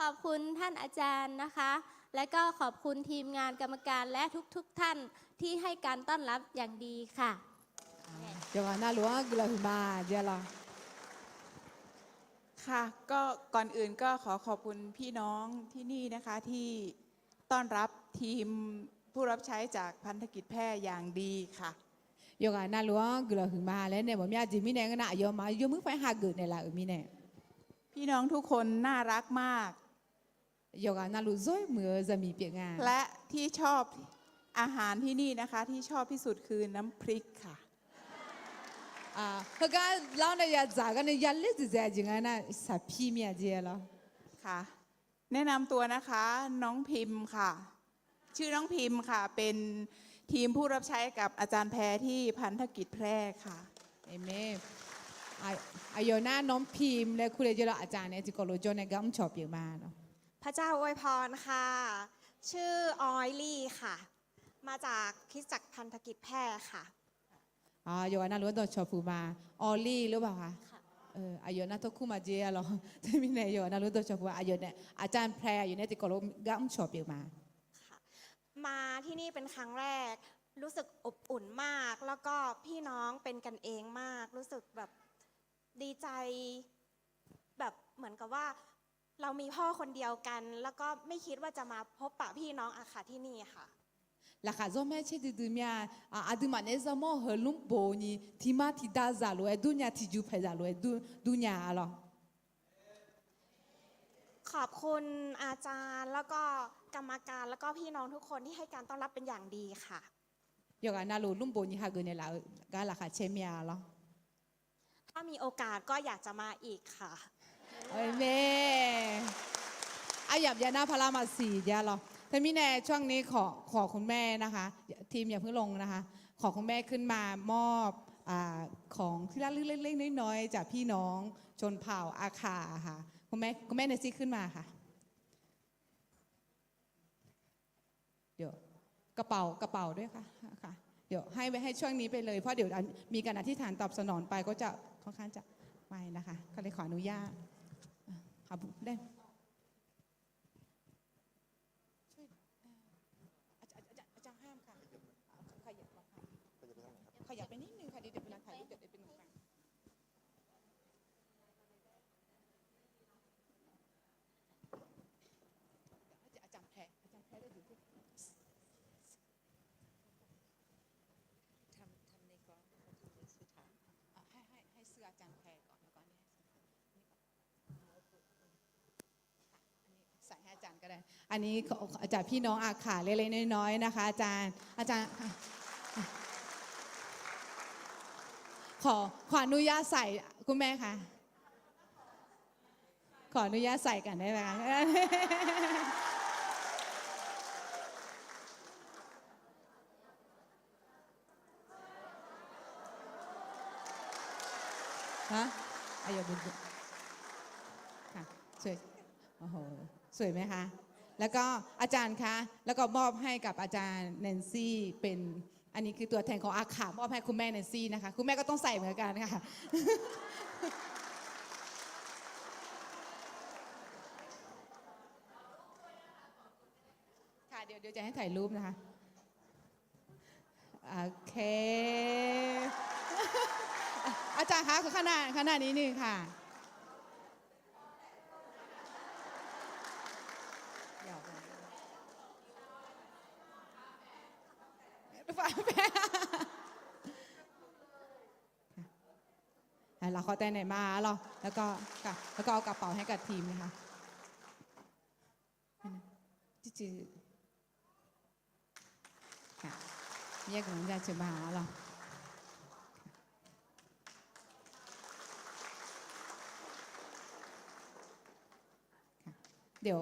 ขอบคุณท่านอาจารย์นะคะ และก็ขอบคุณทีมงานกรรมการและทุกท่านที่ให้การต้อนรับอย่างดีค่ะ เดี๋ยวน่ารู้ว่ากุลาหิมาเจ้าเรา ค่ะก็ก่อนอื่นก็ขอขอบคุณพี่น้องที่นี่นะคะที่ต้อนรับทีมผู้รับใช้จากพันธกิจแพทย์อย่างดีค่ะ ยกน่ารู้ว่ากุลาหิมาแล้วเนี่ยผมอยากจิมิเนก็น่ายอมมายอมมึงไปหาเกิดในละมีเน พี่น้องทุกคนน่ารักมาก ยกน่ารู้ซ้อยมือจะมีเปียงงาน และที่ชอบอาหารที่นี่นะคะที่ชอบที่สุดคือน้ำพริกค่ะ ฮก็เล่าในยาจากันในยาเลือดแจ่จริงๆนะสับพี่เมียเจียแล้ว ค่ะ แนะนำตัวนะคะน้องพิมพ์ค่ะ ชื่อน้องพิมพ์ค่ะเป็นทีมผู้รับใช้กับอาจารย์แพรที่พันธกิจแพร่ค่ะ เอเมอายนาน้องพิมพ์และคุณเลเจรอาจารย์เนี่ยจิโกโลโจในกัมชอบเปียมาเนาะ พระเจ้าอวยพรค่ะ ชื่อออยลี่ค่ะ มาจากคริสตจักรพันธกิจแพร่ค่ะ โยนาล้วนตัวชอบฟูมาออลลี่หรือเปล่าคะอายนาทุกคู่มาเจียหรอแต่มีในโยนาล้วนตัวชอบฟูอายเนี่ยอาจารย์แพรอยู่ในจิโกโลกัมชอบเปียมา ค่ะ มาที่นี่เป็นครั้งแรก รู้สึกอบอุ่นมาก แล้วก็พี่น้องเป็นกันเองมาก รู้สึกแบบดีใจ แบบเหมือนกับว่าเรามีพ่อคนเดียวกัน แล้วก็ไม่คิดว่าจะมาพบปะพี่น้องอาคาที่นี่ค่ะ La raison mais c'est de mia a de manezamo helum boni timati dazalo e dunya tiju pedalo e dunya alors ขอบคุณอาจารย์แล้วก็กรรมการแล้วก็พี่น้องทุกคนที่ให้การต้อนรับเป็นอย่างดีค่ะ Yogana lo lum boni ha gune la ga la kha chemia alors ถ้ามีโอกาสก็อยากจะมาอีกค่ะ Amen อายับยานาพรามาสีเดียหรอแต่มีแน่ช่วงนี้ขอคุณแม่นะคะทีมอย่าเพิ่งลงนะคะขอคุณแม่ขึ้นมามอบของที่ระลึกเล็กๆน้อยๆจากพี่น้องชนเผ่าอาคาค่ะคุณแม่เนซี่ขึ้นมาค่ะเดี๋ยวกระเป๋าด้วยค่ะเดี๋ยวให้ช่วงนี้ไปเลยเพราะเดี๋ยวมีการอธิษฐานตอบสนองไปก็จะค่อนข้างจะไม่นะคะก็เลยขออนุญาตค่ะได้ขยับไปนิดนึงค่ะเดี๋ยวเวลาถ่ายรูปเดี๋ยวเป็นหนึ่งครั้งอาจารย์แพรได้ดูที่ทำในกล้องสุดท้ายให้เสื้ออาจารย์แพรก่อนแล้วก็ใส่ให้อาจารย์ก็ได้อันนี้อาจารย์พี่น้องอาขาเล็กๆน้อยๆนะคะอาจารย์ขออนุญาตใส่คุณแม่คะขออนุญาตใส่กันได้ไหมคะฮะอายบุญค่ะสวยโอ้โหสวยไหมคะแล้วก็อาจารย์คะแล้วก็มอบให้กับอาจารย์แนนซี่เป็นอันนี้คือตัวแทนของอาขามอบให้คุณแม่แนนซี่นะคะคุณแม่ก็ต้องใส่เหมือนกันค่ะ เดี๋ยวจะให้ถ่ายรูปนะคะโอเค อาจารย์คะขนาดนี้นึงค่ะฝาแฝดเราเขาแต่ไหนมาหรอแล้วก็เอากระเป๋าให้กับทีมนะคะจืดค่ะแยกหลังจากจะมาหรอเดี๋ยว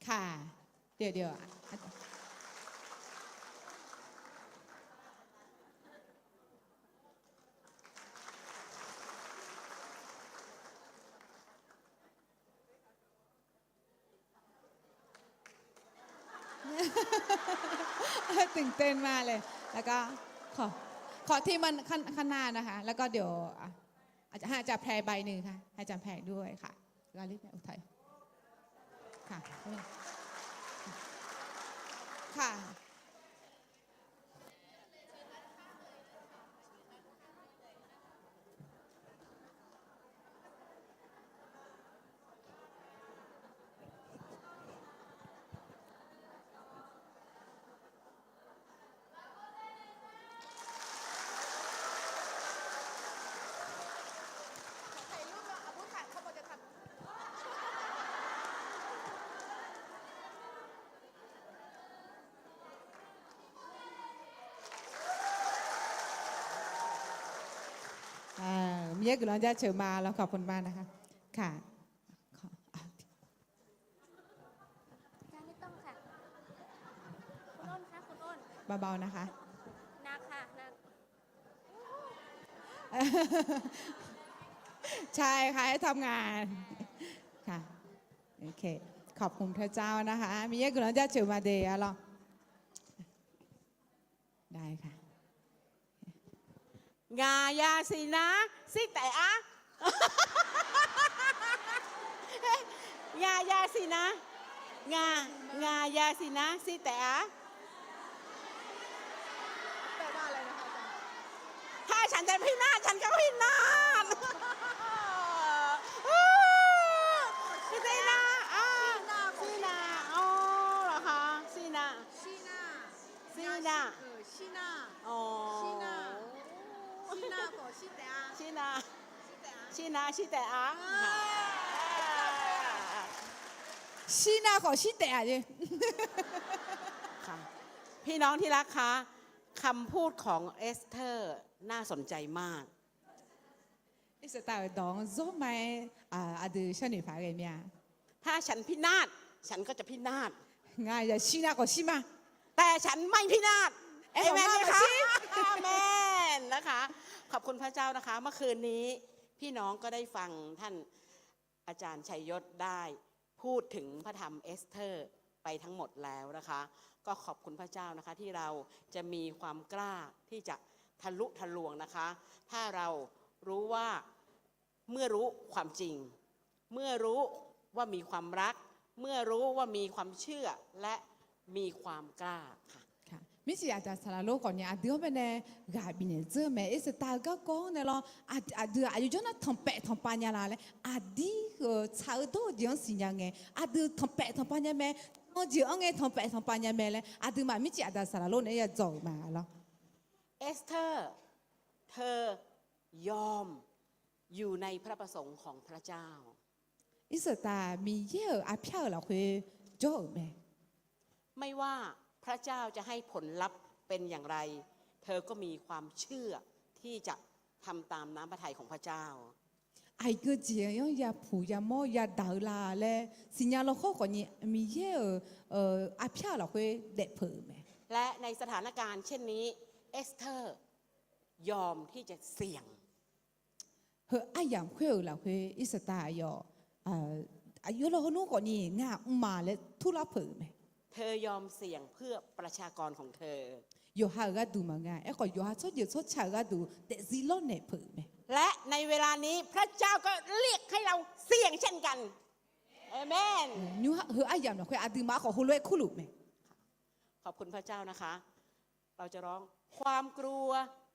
ค่ะเดี๋ยวตื่นเต้นมากเลย แล้วก็ขอที่มันข้างหน้านะคะ แล้วก็เดี๋ยวอาจจะให้อาจารย์แพรใบหนึ่งค่ะให้อาจารย์แพรด้วยค่ะลาลิสอุทัยค่ะค่ะมีเยอะกำลังจะเชิญมาแล้วขอบคุณมากนะคะค่ะไม่ต้องค่ะคุณอ้นค่ะคุณอ้น เบาๆนะคะ นักค่ะนัก ใช่ค่ะให้ทำงานค่ะโอเคขอบคุณพระเจ้านะคะมีเยอะกำลังจะเชิญมาเดียร์หรอได้ค่ะ งายาสินะสิแต่อะ งายาสินะงายาสินะสิแต่อะแปลว่าอะไรนะคะถ้าฉันจะพินาศฉันก็พินาศสินะสินะอ๋อเหรอคะสินะอ๋อชิแต่อะ ชีนาขอชีแต่อะดิค่ะพี่น้องที่รักคะคำพูดของเอสเธอร์น่าสนใจมาก อิสตาดองโซไม่อาดูชนิดฟ้าเรียนเนี่ย ถ้าฉันพินาศฉันก็จะพินาศ ง่ายจะชีนาขอชีมา แต่ฉันไม่พินาศ เอ้ เอย เมน ของ ไหม ข้า คะ มาชิ อาเมนนะคะ ขอบคุณพระเจ้านะคะ เมื่อคืนนี้พี่น้องก็ได้ฟังท่านอาจารย์ชัยยศได้พูดถึงพระธรรมเอสเธอร์ไปทั้งหมดแล้วนะคะ ก็ขอบคุณพระเจ้านะคะที่เราจะมีความกล้าที่จะทะลุทะลวงนะคะ ถ้าเรารู้ว่าเมื่อรู้ความจริง เมื่อรู้ว่ามีความรัก เมื่อรู้ว่ามีความเชื่อและมีความกล้าค่ะ ค่ะมิจิอาจารย์สารโลก่อนเนี่ยเดี๋ยวไปเนี่ยกาบินเจอแม่อิสตาก็ก้องเนี่ยเราเดี๋ยวอายุจนทำเปะทำปัญญาละเลยดีชาวโตเดี๋ยวสิ่งยังไงเดี๋ยวทำเปะทำปัญญาแม่เดี๋ยวไงทำเปะทำปัญญาแม่เลยเดี๋ยวมามิจิอาจารย์สารโลเนี่ยจะจบมาแล้ว เอสเธอร์เธอยอมอยู่ในพระประสงค์ของพระเจ้า อิสตามีเยอะอาเพียวเราคุยจบไหม ไม่ว่าพระเจ้าจะให้ผลลัพธ์เป็นอย่างไร เธอก็มีความเชื่อที่จะทำตามน้ำพระทัยของพระเจ้า ไอ้ก็เจียงอย่าผูอย่ามอย่าดาวลาเลยสิญญาเราข้อก่อนเนี่ยมีเยอะอาเพียวเราคุยเด็ดเผื่อไหม และในสถานการณ์เช่นนี้เอสเธอร์ยอมที่จะเสี่ยง เฮ้ยไอ้ยังคุยเราคุยอิสตาหยออายุเราโน่ก่อนนี่งามาเลยทุลักเผื่อไหม เธอยอมเสี่ยงเพื่อประชากรของเธอ อยู่หาก็ดูมาไงไอ้ก็อยู่หาชดอยู่ชดชาก็ดูแต่ซีโร่เนี่ยเผื่อไหม และในเวลานี้พระเจ้าก็เรียกให้เราเสี่ยงเช่นกัน เอเมน นูเฮออายามนะคุยอาดือมาขอคุลวยคุลุแม่ ขอบคุณพระเจ้านะคะ เราจะร้องความกลัว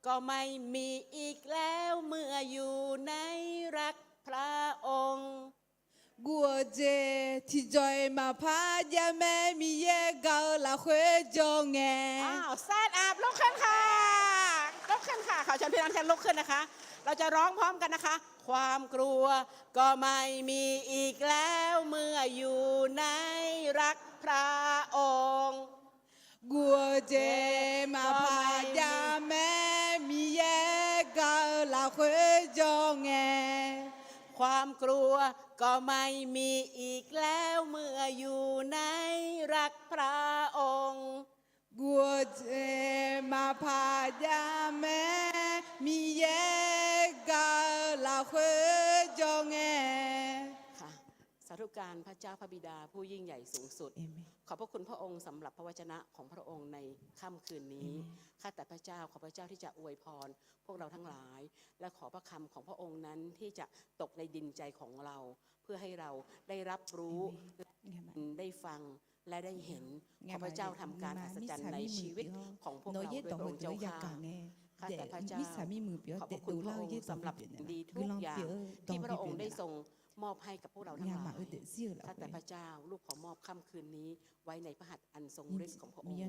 ก็ไม่มีอีกแล้วเมื่ออยู่ในรักพระองค์ กัวเจที่จอยมาพายาแม่มีเยเกาละคุยจงแง อ้าวแซดอัพลุกขึ้นค่ะลุกขึ้นค่ะขอเชิญพี่น้องท่านลุกขึ้นนะคะ เราจะร้องพร้อมกันนะคะ ความกลัวก็ไม่มีอีกแล้วเมื่ออยู่ในรักพระองค์ กัวเจมาพายาแม่มีเยเกาละคุยจงแง ความกลัวก็ไม่มีอีกแล้วเมื่ออยู่ในรักพระองค์ กัวเจมาพายาแม่มีเยเกาละคุยจงแง ค่ะสาธุการพระเจ้าพระบิดาผู้ยิ่งใหญ่สูงสุด ขอบพระคุณพระองค์สำหรับพระวจนะของพระองค์ในค่ำคืนนี้ ข้าแต่พระเจ้าขอพระเจ้าที่จะอวยพรพวกเราทั้งหลาย และขอพระคำของพระองค์นั้นที่จะตกในดินใจของเรา เพื่อให้เราได้รับรู้ได้ฟังและได้เห็นขอพระเจ้าทำการอัศจรรย์ในชีวิตของพวกเราด้วยพระองค์เจ้าค่ะข้าแต่พระเจ้าขอบพระคุณพระองค์สำหรับดีทุกอย่างที่พระองค์ได้ทรงมอบให้กับพวกเราทั้งหลายข้าแต่พระเจ้าลูกขอมอบค่ำคืนนี้ไว้ในพระหัตถ์อันทรงฤทธิ์ของพระองค์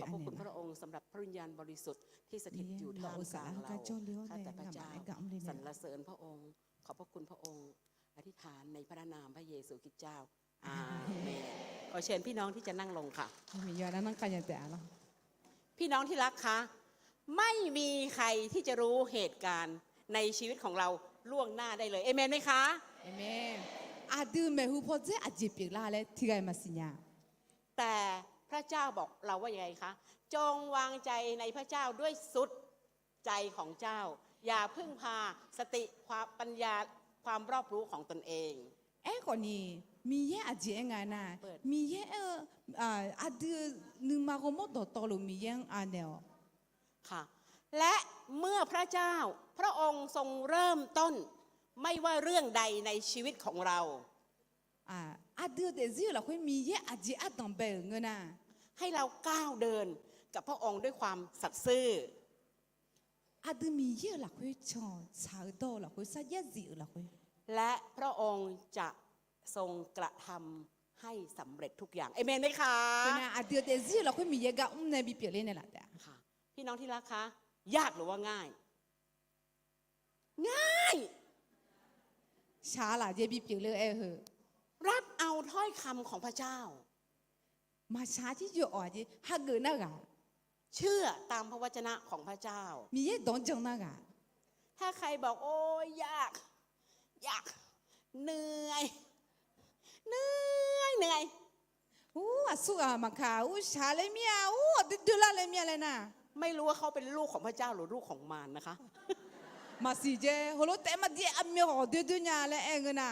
ขอบพระคุณพระองค์สำหรับพระวิญญาณบริสุทธิ์ที่สถิตอยู่ท่ามกลางเราข้าแต่พระเจ้าสรรเสริญพระองค์ขอบพระคุณพระองค์อธิษฐานในพระนามพระเยซูคริสต์เจ้าอาเมนขอเชิญพี่น้องที่จะนั่งลงค่ะ มียอนั่งกันอย่างแต่ละ พี่น้องที่รักคะไม่มีใครที่จะรู้เหตุการณ์ในชีวิตของเราล่วงหน้าได้เลยเอเมนไหมคะ เอเมนอาดูเมหูพอเจอาจิปิลาเลที่ไกมาสิญา แต่พระเจ้าบอกเราว่ายังไงคะจงวางใจในพระเจ้าด้วยสุดใจของเจ้า อย่าพึ่งพาสติความปัญญาความรอบรู้ของตนเอง เอ้คนนี้มีเยอาจิเองไงนะมีเยอาดูนึมาโกโมโตโตลุมีเยอันเดียว ค่ะและเมื่อพระเจ้าพระองค์ทรงเริ่มต้นไม่ว่าเรื่องใดในชีวิตของเรา อาดูเดซิลาคุยมีเยอาจิอาตังเบลเงินนะ ให้เราก้าวเดินกับพระองค์ด้วยความสัตย์ซื่อ อาดูมีเยลาคุยชอนชาวโตลาคุยสัญญาจิลาคุย และพระองค์จะทรงกระทำให้สำเร็จทุกอย่างเอเมนไหมคะ คือนะอาดูเดซิลาคุยมีเยกะในบิเปียเลนละแต่ ค่ะพี่น้องที่รักคะยากหรือว่าง่าย ง่าย ช้าละเยบิเปียเลเอเหอ รับเอาถ้อยคำของพระเจ้า มาช้าที่อยู่อ่อนจีฮักเกินนะกะ เชื่อตามพระวจนะของพระเจ้า มีเยดองจังนะกะ ถ้าใครบอกโอ้ยยากเหนื่อย อู้อาสุอามาค่ะอู้ช้าเลยเมียอู้ดูละเลยเมียเลยนะ ไม่รู้ว่าเขาเป็นลูกของพระเจ้าหรือลูกของมารนะคะ มาสิเจโฮโลเตมาดีอามีโอเดือดเนี่ยเลยเองนะ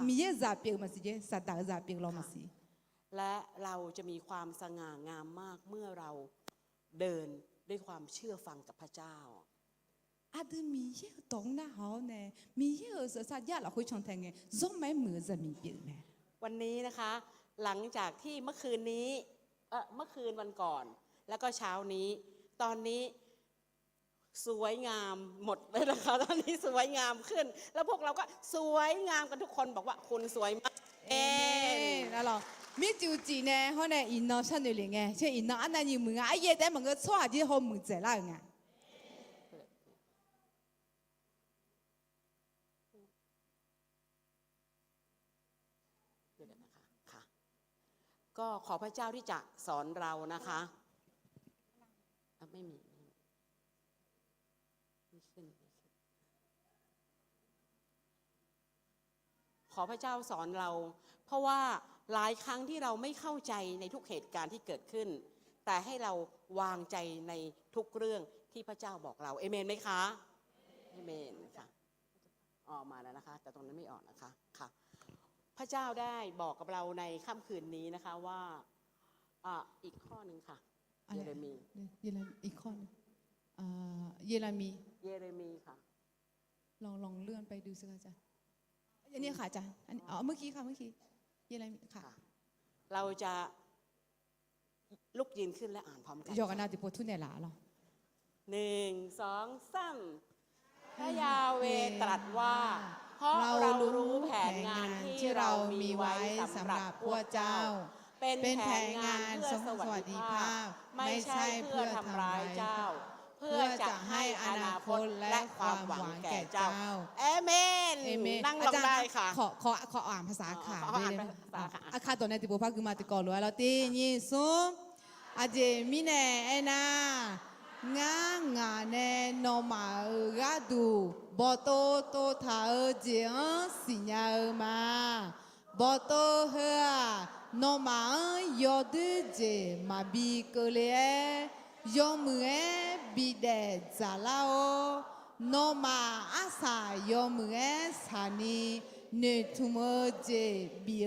มีเยซาเปียมาสิเจสัตว์ซาเปียเรามาสิ และเราจะมีความสง่างามมากเมื่อเราเดินด้วยความเชื่อฟังกับพระเจ้า อาดูมีเยตองนะเขาเนี่ยมีเยสัตว์ยาเราคุยชงแทงไงส่งไม่เหมือนจะมีเปียแม่ วันนี้นะคะหลังจากที่เมื่อคืนวันก่อน แล้วก็เช้านี้ตอนนี้สวยงามหมดเลยนะคะตอนนี้สวยงามขึ้น แล้วพวกเราก็สวยงามกันทุกคนบอกว่าคุณสวยมากนั่นหรอมีจูจีเนี่ยเขาเนี่ยอินนอชันอยู่เลยไงเช่นอินนออันนั้นอยู่มึงอ่ะไอ้เย่แต่มึงก็ชั่วที่เขามึงเจ๋อละไง ค่ะก็ขอพระเจ้าที่จะสอนเรานะคะไม่ขึ้นขอพระเจ้าสอนเรา เพราะว่าหลายครั้งที่เราไม่เข้าใจในทุกเหตุการณ์ที่เกิดขึ้น แต่ให้เราวางใจในทุกเรื่องที่พระเจ้าบอกเราเอเมนไหมคะเอเมนค่ะออกมาแล้วนะคะแต่ตรงนั้นไม่ออกนะคะค่ะพระเจ้าได้บอกกับเราในค่ำคืนนี้นะคะว่าอีกข้อหนึ่งค่ะเยเรมีอีกข้อนึงเยเรมีค่ะลองเลื่อนไปดูสิคะอาจารย์อันนี้ค่ะอาจารย์เมื่อกี้ค่ะเมื่อกี้ ยี่อะไรค่ะ เราจะลุกยืนขึ้นและอ่านพร้อมกัน ยอกันนาติโปทุนเนี่ยหลาเหรอ หนึ่งสองสามพระยาเวตรัสว่า เพราะเรารู้แผนงานที่เรามีไว้สำหรับพวกเจ้า เป็นแผนงานเพื่อสวัสดิภาพ ไม่ใช่เพื่อทำร้ายเจ้า เพื่อจะให้อนาคตและความหวังแก่เจ้าเอเมน เอเมน นั่งลงได้ค่ะ ขออ่านภาษาขา ขออ่านภาษาขา อาคาตัวในติโปพักคือมาติกอลัวแล้วตีนี่ซุมอาเจมิเนเอนา ngã ngã nè nó mà gà đủ bỏ tô thả ở giếng xì nhà ở mà bỏ tô hơ nó mà yo đứa gì mà bị cơ lẽ yo mưa bị đè giả lao nó mà á xà yo mưa xà ni nè thu mơ gì bị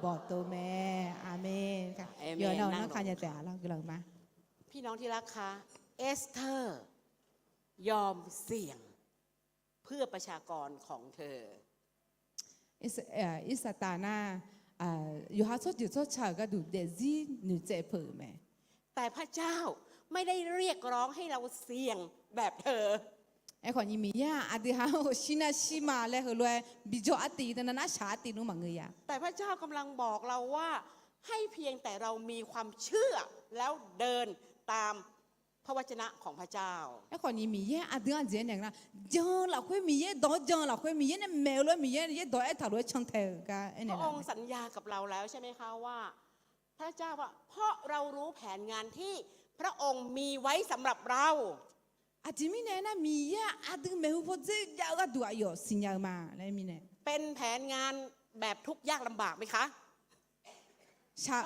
bỏ tô mẹ amen yo nào nó khai nhà trẻ là cái lời mà พี่น้องที่รักคะเอสเธอร์ยอมเสี่ยงเพื่อประชากรของเธอ อิสตานาอยู่หาชดอยู่ชดชาก็ดูเดซี่หนูเจ็บเผื่อไหม แต่พระเจ้าไม่ได้เรียกร้องให้เราเสี่ยงแบบเธอ ไอ้คนยี่มีอ่ะอดีฮะชินาชิมาเลยเหรอบิจออตีแต่นั้นชาตีนู้มังเงีย แต่พระเจ้ากำลังบอกเราว่าให้เพียงแต่เรามีความเชื่อแล้วเดินตามพระวจนะของพระเจ้า ไอ้คนยี่มีอ่ะอดีฮะเจนอย่างนั้นจังเราคุยมีอ่ะดอจังเราคุยมีอ่ะเนี่ยแมวเลยมีอ่ะเนี่ยดอไอ้ถารุช่างเทกันไอ้ พ เนี่ย ระองค์สัญญากับเราแล้วใช่ไหมคะว่า พระเจ้าว่าเพราะเรารู้แผนงานที่พระองค์มีไว้สำหรับเรา อาจิมิเนี่ยนะมีอ่ะอดีแมวพอเจ๊ยาวก็ดูอ่ะอยู่สิญญามาอะไรมีเนี่ย เป็นแผนงานแบบทุกข์ยากลำบากไหมคะ ชา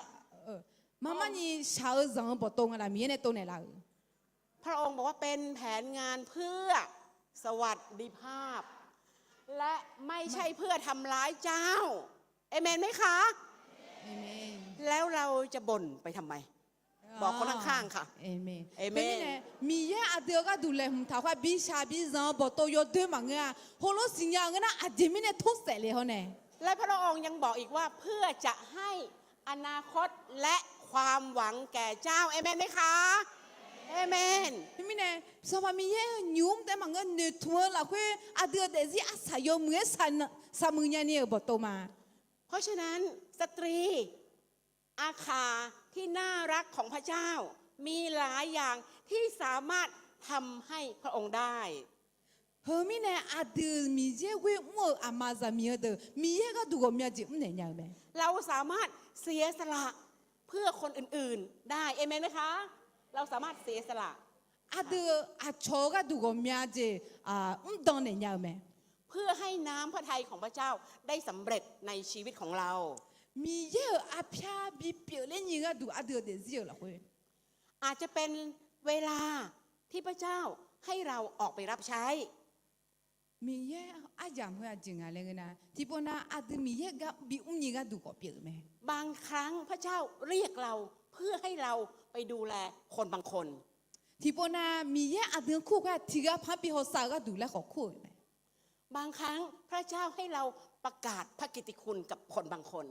มาม่านี่ชาเอซังบอตงอะไรมีเนี่ยตัวไหนล่ะ พระองค์บอกว่าเป็นแผนงานเพื่อสวัสดิภาพ และไม่ใช่เพื่อทำร้ายเจ้าเอเมนไหมคะ เอเมน แล้วเราจะบ่นไปทำไม บอกคนข้างๆค่ะ เอเมน เอเมน มีเยอะเดียวก็ดูแลหุ่นท้าว่าบิชาบิซังบอตโยด้วยมังเงาโฮโลสิญญาเงนะอาจิมิเนี่ยทุกเสร็จเลยเขาเนี่ย และพระองค์ยังบอกอีกว่าเพื่อจะให้อนาคตและความหวังแก่เจ้าเอเมนไหมคะเอเมน พี่เนี่ยสมัยมีเยอะยุ่มแต่มังเงาเนื้อทัวร์ละคุยอาเดียวเดซี่อาศัยอยู่เมื่อสามึงเนี่ยบอตมา เพราะฉะนั้นสตรีอาคาที่น่ารักของพระเจ้ามีหลายอย่างที่สามารถทำให้พระองค์ได้ เฮ้ยมีเนี่ยอาเดียวมีเยอะเว้ยมั่วอามาซามีเดอมีเยอะก็ดูกับมีจิมเนี่ยยังไง เราสามารถเสียสละเพื่อคนอื่นๆได้เอเมนไหมคะเราสามารถเสียสละ อาเดียวอาโชก็ดูกับมีจิดอนเนี่ยยังไง เพื่อให้น้ำพระทัยของพระเจ้าได้สำเร็จในชีวิตของเรา มีเยอะอาพยาบีเปียวเล่นยังก็ดูอาเดียวเดซี่ละคุย อาจจะเป็นเวลาที่พระเจ้าให้เราออกไปรับใช้ มีเยอะอาจารย์หัวจริงอะไรกันนะที่พน่าอาจจะมีเยอะกับบีอุ้มยังก็ดูกับเปียวไหม บางครั้งพระเจ้าเรียกเราเพื่อให้เราไปดูแลคนบางคน ที่พน่ามีเยอะอาจจะคู่กันที่กับพันปีหัวสาก็ดูแลของคู่ไหม บางครั้งพระเจ้าให้เราประกาศพระกิตติคุณกับคนบางคน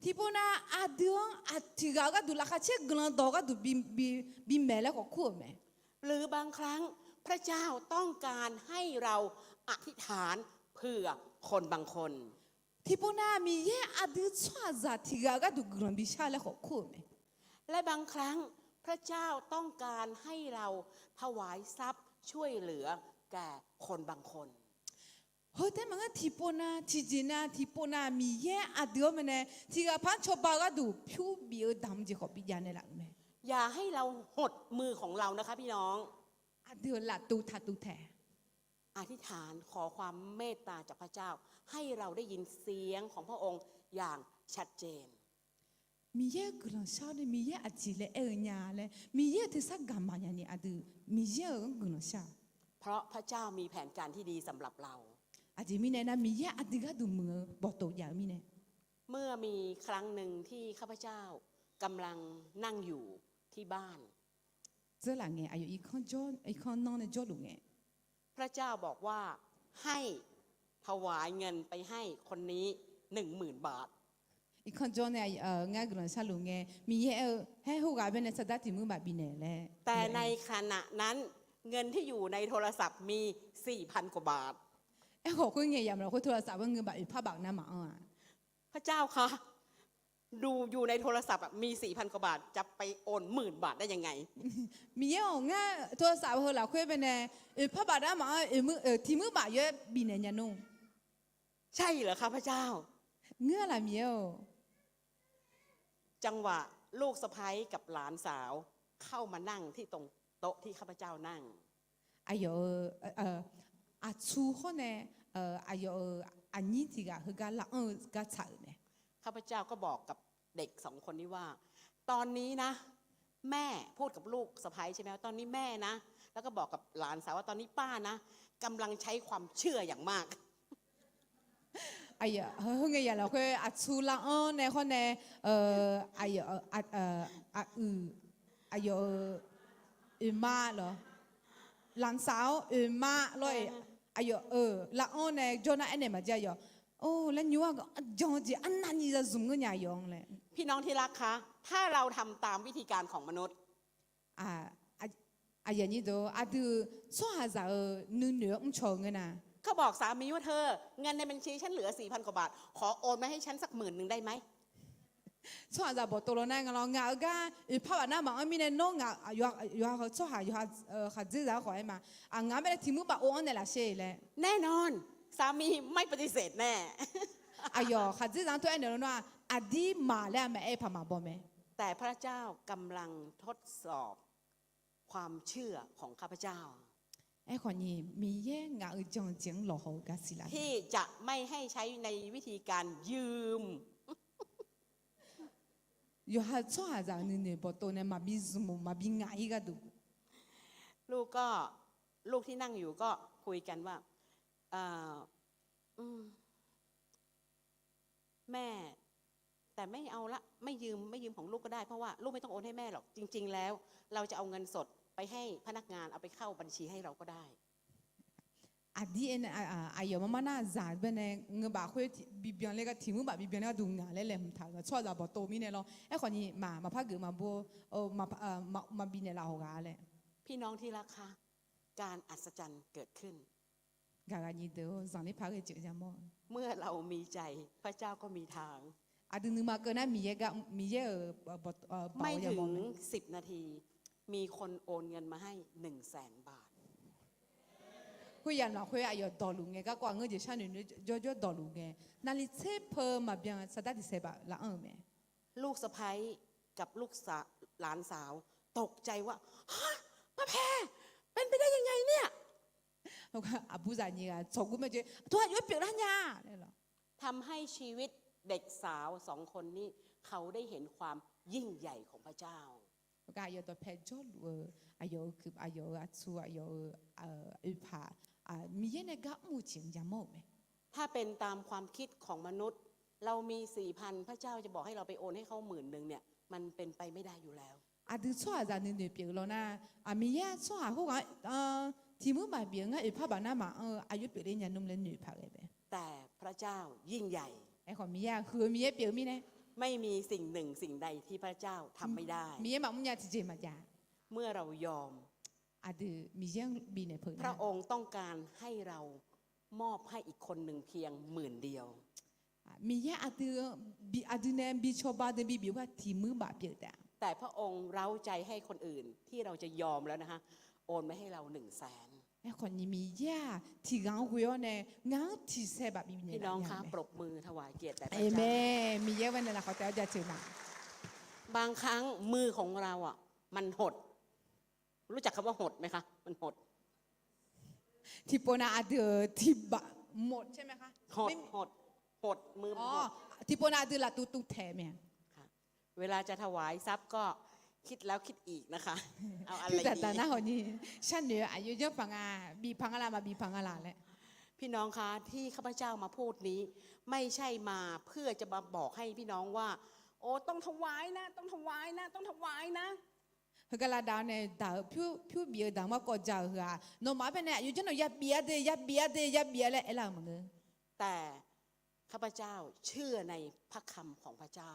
ที่พน่าอาจจะที่กับก็ดูแลเขาเช็คกลันดอก็ดูบีแม่แล้วของคู่ไหม หรือบางครั้งพระเจ้าต้องการให้เราอธิษฐานเพื่อคนบางคน ที่พน่ามีเยอะอาจจะช่วยจัดที่กับก็ดูกลันบิชาแล้วของคู่ไหม และบางครั้งพระเจ้าต้องการให้เราถวายทรัพย์ช่วยเหลือแก่คนบางคน เฮ้ยแต่มันก็ที่พน่าที่จีน่าที่พน่ามีเยอะอาจจะมันเนี่ยที่กับพันชอบบ้าก็ดูผิวบีดำจีขอบิยานในหลังไหม อย่าให้เราหดมือของเรานะคะพี่น้อง อาเดียวละตูทัดตูแท้ อธิษฐานขอความเมตตาจากพระเจ้า ให้เราได้ยินเสียงของพระองค์อย่างชัดเจน มีเยอะกลังชาเลยมีเยอะอาจิเลยญาเลยมีเยอะที่สักกามันยันนี่อาดูมีเยอะกลังชา เพราะพระเจ้ามีแผนการที่ดีสำหรับเรา อาจิมีเนี่ยนะมีเยอะอาดิก็ดูมือบอตโตยามีเนี่ย เมื่อมีครั้งหนึ่งที่ข้าพเจ้ากำลังนั่งอยู่ที่บ้าน เจ้าหลังไงอายุอีกคนจออีกคนน้องเนี่ยจอลุงไง พระเจ้าบอกว่าให้ถวายเงินไปให้คนนี้10,000 บาท อ อีกคนจอเนี่ยงานกลุ่มชาลุงไงมีให้หูกาเป็นสตาร์ทมือแบบบินเน่แหละ แต่ในขณะนั้นเงินที่อยู่ในโทรศัพท์มี 4,000 กว่าบาท ไอ้ขอคุยไงยามเราคุยโทรศัพท์ว่าเงินแบบผ้าบักน้ำหมาอ่ะ พระเจ้าคะดูอยู่ในโทรศัพท์อะมี 4,000 กว่าบาท จะไปโอน10,000 บาทได้ยังไง มีเยอะง่ายโทรศัพท์เราคุยเป็นผ้าบักน้ำหมามือทีมือแบบเยอะบินเน่ยันนุ่ง ใช่เหรอคะพระเจ้า เงื่อละมีเยอะ จังหวะลูกสะพ้ยกับหลานสาวเข้ามานั่งที่ตรงโต๊ะที่ข้าพเจ้านั่ง 哎呦，出后呢，哎呦，你这个和个老个吵呢？ ข้าพเจ้าก็บอกกับเด็ก2 คนนี้ว่า ตอนนี้นะ แม่พูดกับลูกสะพ้ยใช่ไหมว่าตอนนี้แม่นะ แล้วก็บอกกับหลานสาวว่าตอนนี้ป้านะกำลังใช้ความเชื่ออย่างมาก 哎呀，好个呀，老会出老呢，后呢，哎呦，哎呦，妈了，老少妈了，哎呦，老呢，就那安尼嘛，这样。哦，แล้วยูก็จงจีอันนั้นนี่จะซุ่มกันยังยองเลย พี่น้องที่รักคะถ้าเราทำตามวิธีการของมนุษย์ อย่างนี้ดูดูส่วนจะเนื้อชงกันนะ เขาบอกสามีว่าเธอเงินในบัญชีฉันเหลือ 4,000 กว่าบาท ขอโอนมาให้ฉันสัก10,000ได้ไหม ส่วนจะบอกตัวเราเนี่ยเราเงาก็ภาพนั้นมันมีในน้องเงาอยู่เขาส่วนอยู่เขาจีจะขอให้มาเงาไม่ได้ทิ้งมือแบบโอนเนี่ยละเช่เลย แน่นอนสามีไม่ปฏิเสธแน่ เขาจีจะตัวเองเนี่ยว่าดีมาแล้วไม่พามาบ่ไหม แต่พระเจ้ากำลังทดสอบความเชื่อของข้าพเจ้า คนนี้มีเย่เงาจงเจียงหล่อกันสิละ ที่จะไม่ให้ใช้ในวิธีการยืม อยู่เขาส่วนจะเนื้อบอกตัวเนี่ยมาบิซุมมาบิงายกันดู ลูกที่นั่งอยู่ก็คุยกันว่าแม่แต่ไม่เอาละไม่ยืมของลูกก็ได้เพราะว่าลูกไม่ต้องโอนให้แม่หรอกจริง ๆ แล้ว เราจะเอาเงินสดไปให้พนักงานเอาไปเข้าบัญชีให้เราก็ได้ ดีเอ็นยอมมาหน้าจ่ายเป็นเงินบาทคุยบีบยังเล็กทีมือบาทบีบยังเล็กดูงานเล่นๆถ่ายก็ชอบจะบอกโตมีเนี่ยเราคนนี้มาพักเกิดมาบัวมาบินเนี่ยเราหาเลย พี่น้องที่รักค่ะการอัศจรรย์เกิดขึ้น การนี้เดี๋ยวสั่งนี้พักให้เจอจามอ เมื่อเรามีใจพระเจ้าก็มีทาง ดูนึกมาเกินนะมีเยอะไม่ถึง10 นาที มีคนโอนเงินมาให้ 100,000 บาท คุยยันเราคุยอยู่ดอลลูไงก็กว่าเงินจะใช้หนึ่งจะดอลลูไงนั่นลิเซเพิ่มมาเบียงสตาร์ทเซบะละไหม ลูกสะใภ้กับหลานสาวตกใจว่ามาแพ้เป็นไปได้ยังไงเนี่ย แล้วก็อาบูซานี่ก็จกุไม่เจอตัวอยู่เปลี่ยนแล้วเนี่ยทำให้ชีวิตเด็กสาว2 คนนี้เขาได้เห็นความยิ่งใหญ่ของพระเจ้า แล้วก็อยู่ตัวเพจจอลอยู่คืออยู่ชัวอยู่ผามีเนี่ยก็มูจิงจามอไหม ถ้าเป็นตามความคิดของมนุษย์ เรามี 4,000 พระเจ้าจะบอกให้เราไปโอนให้เขา10,000เนี่ยมันเป็นไปไม่ได้อยู่แล้ว ดูชัวจะนึกเปลี่ยนแล้วนะมีชัวเขาว่าทีมือแบบเบียงไอ้ภาพนั้นมาอายุเปลี่ยนยันนุ่มเล่นหนึ่งพักเลย แต่พระเจ้ายิ่งใหญ่ ไอ้ของมีคือมีเปลี่ยนมีเนี่ย ไม่มีสิ่งหนึ่งสิ่งใดที่พระเจ้าทำไม่ได้ มีแบบมึงอยากจะเจมาจ้า เมื่อเรายอม ดูมียังบีเนี่ยเพิ่ง พระองค์ต้องการให้เรามอบให้อีกคนหนึ่งเพียง10,000 เดียว มีดูเนี่ยบีชอบาบีว่าทีมือแบบเปลี่ยนแต่พระองค์เร้าใจให้คนอื่นที่เราจะยอมแล้วนะคะโอนมาให้เรา100,000 ไอ้คนนี้มีที่งานหัวเนี่ยงานที่เสแบบบีเนี่ย พี่น้องคะปรบมือถวายเกียรติแด่พระ เอเม เจ้า มีวันนั้นเขาจะเจอมา บางครั้งมือของเราอ่ะมันหด รู้จักคำว่าหดไหมคะมันหด ที่ปนาดูที่บะหมดใช่ไหมคะ หดมือมัน อ๋อ หด ที่ปนาดูละตุ้งแถมเนี่ย เวลาจะถวายทรัพย์ก็คิดแล้วคิดอีกนะคะ เอาอะไร คือแต่ ดี หน้าคนนี้ฉันเหนืออายุเยอะปังบีพังอะไรมาบีพังอะไรแหละ พี่น้องคะที่ข้าพเจ้ามาพูดนี้ ไม่ใช่มาเพื่อจะมาบอกให้พี่น้องว่า โอ้ต้องถวายนะต้องถวายนะต้องถวายนะ คือกระดาเนี่ยดาวพิวเบียดังมากกว่าเจ้าเหรอโนมาเป็นเนี่ยอยู่จนเราอย่าเบียดเลยอย่าเบียดเลยอย่าเบียดเลยไอ้เราเหมือนกัน แต่ ข้าพเจ้าเชื่อในพระคำของพระเจ้า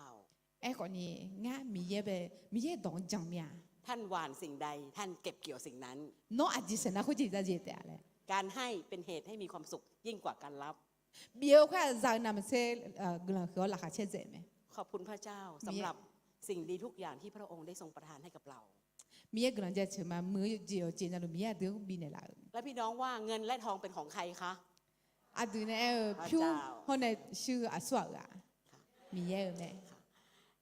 ไอ้คนนี้งะมีเย่เบมีเย่ดองจังเมีย ท่านหว่านสิ่งใดท่านเก็บเกี่ยวสิ่งนั้น น้องอาจิเสนาคุจิจะเจตอะไร การให้เป็นเหตุให้มีความสุขยิ่งกว่าการรับ เบียวแค่จางนำเสกลังเขาหลักเช่นเจไหม ขอบคุณพระเจ้าสำหรับสิ่งดีทุกอย่างที่พระองค์ได้ทรงประทานให้กับเรา มีเย่กลังจะเชื่อมามือเจียวเจนเรามีเย่เดือบีเนี่ยละ และพี่น้องว่าเงินและทองเป็นของใครคะ อาดูเนี่ยพิวเขาเนี่ยชื่ออาสวะอ่ะมีเย่ไหม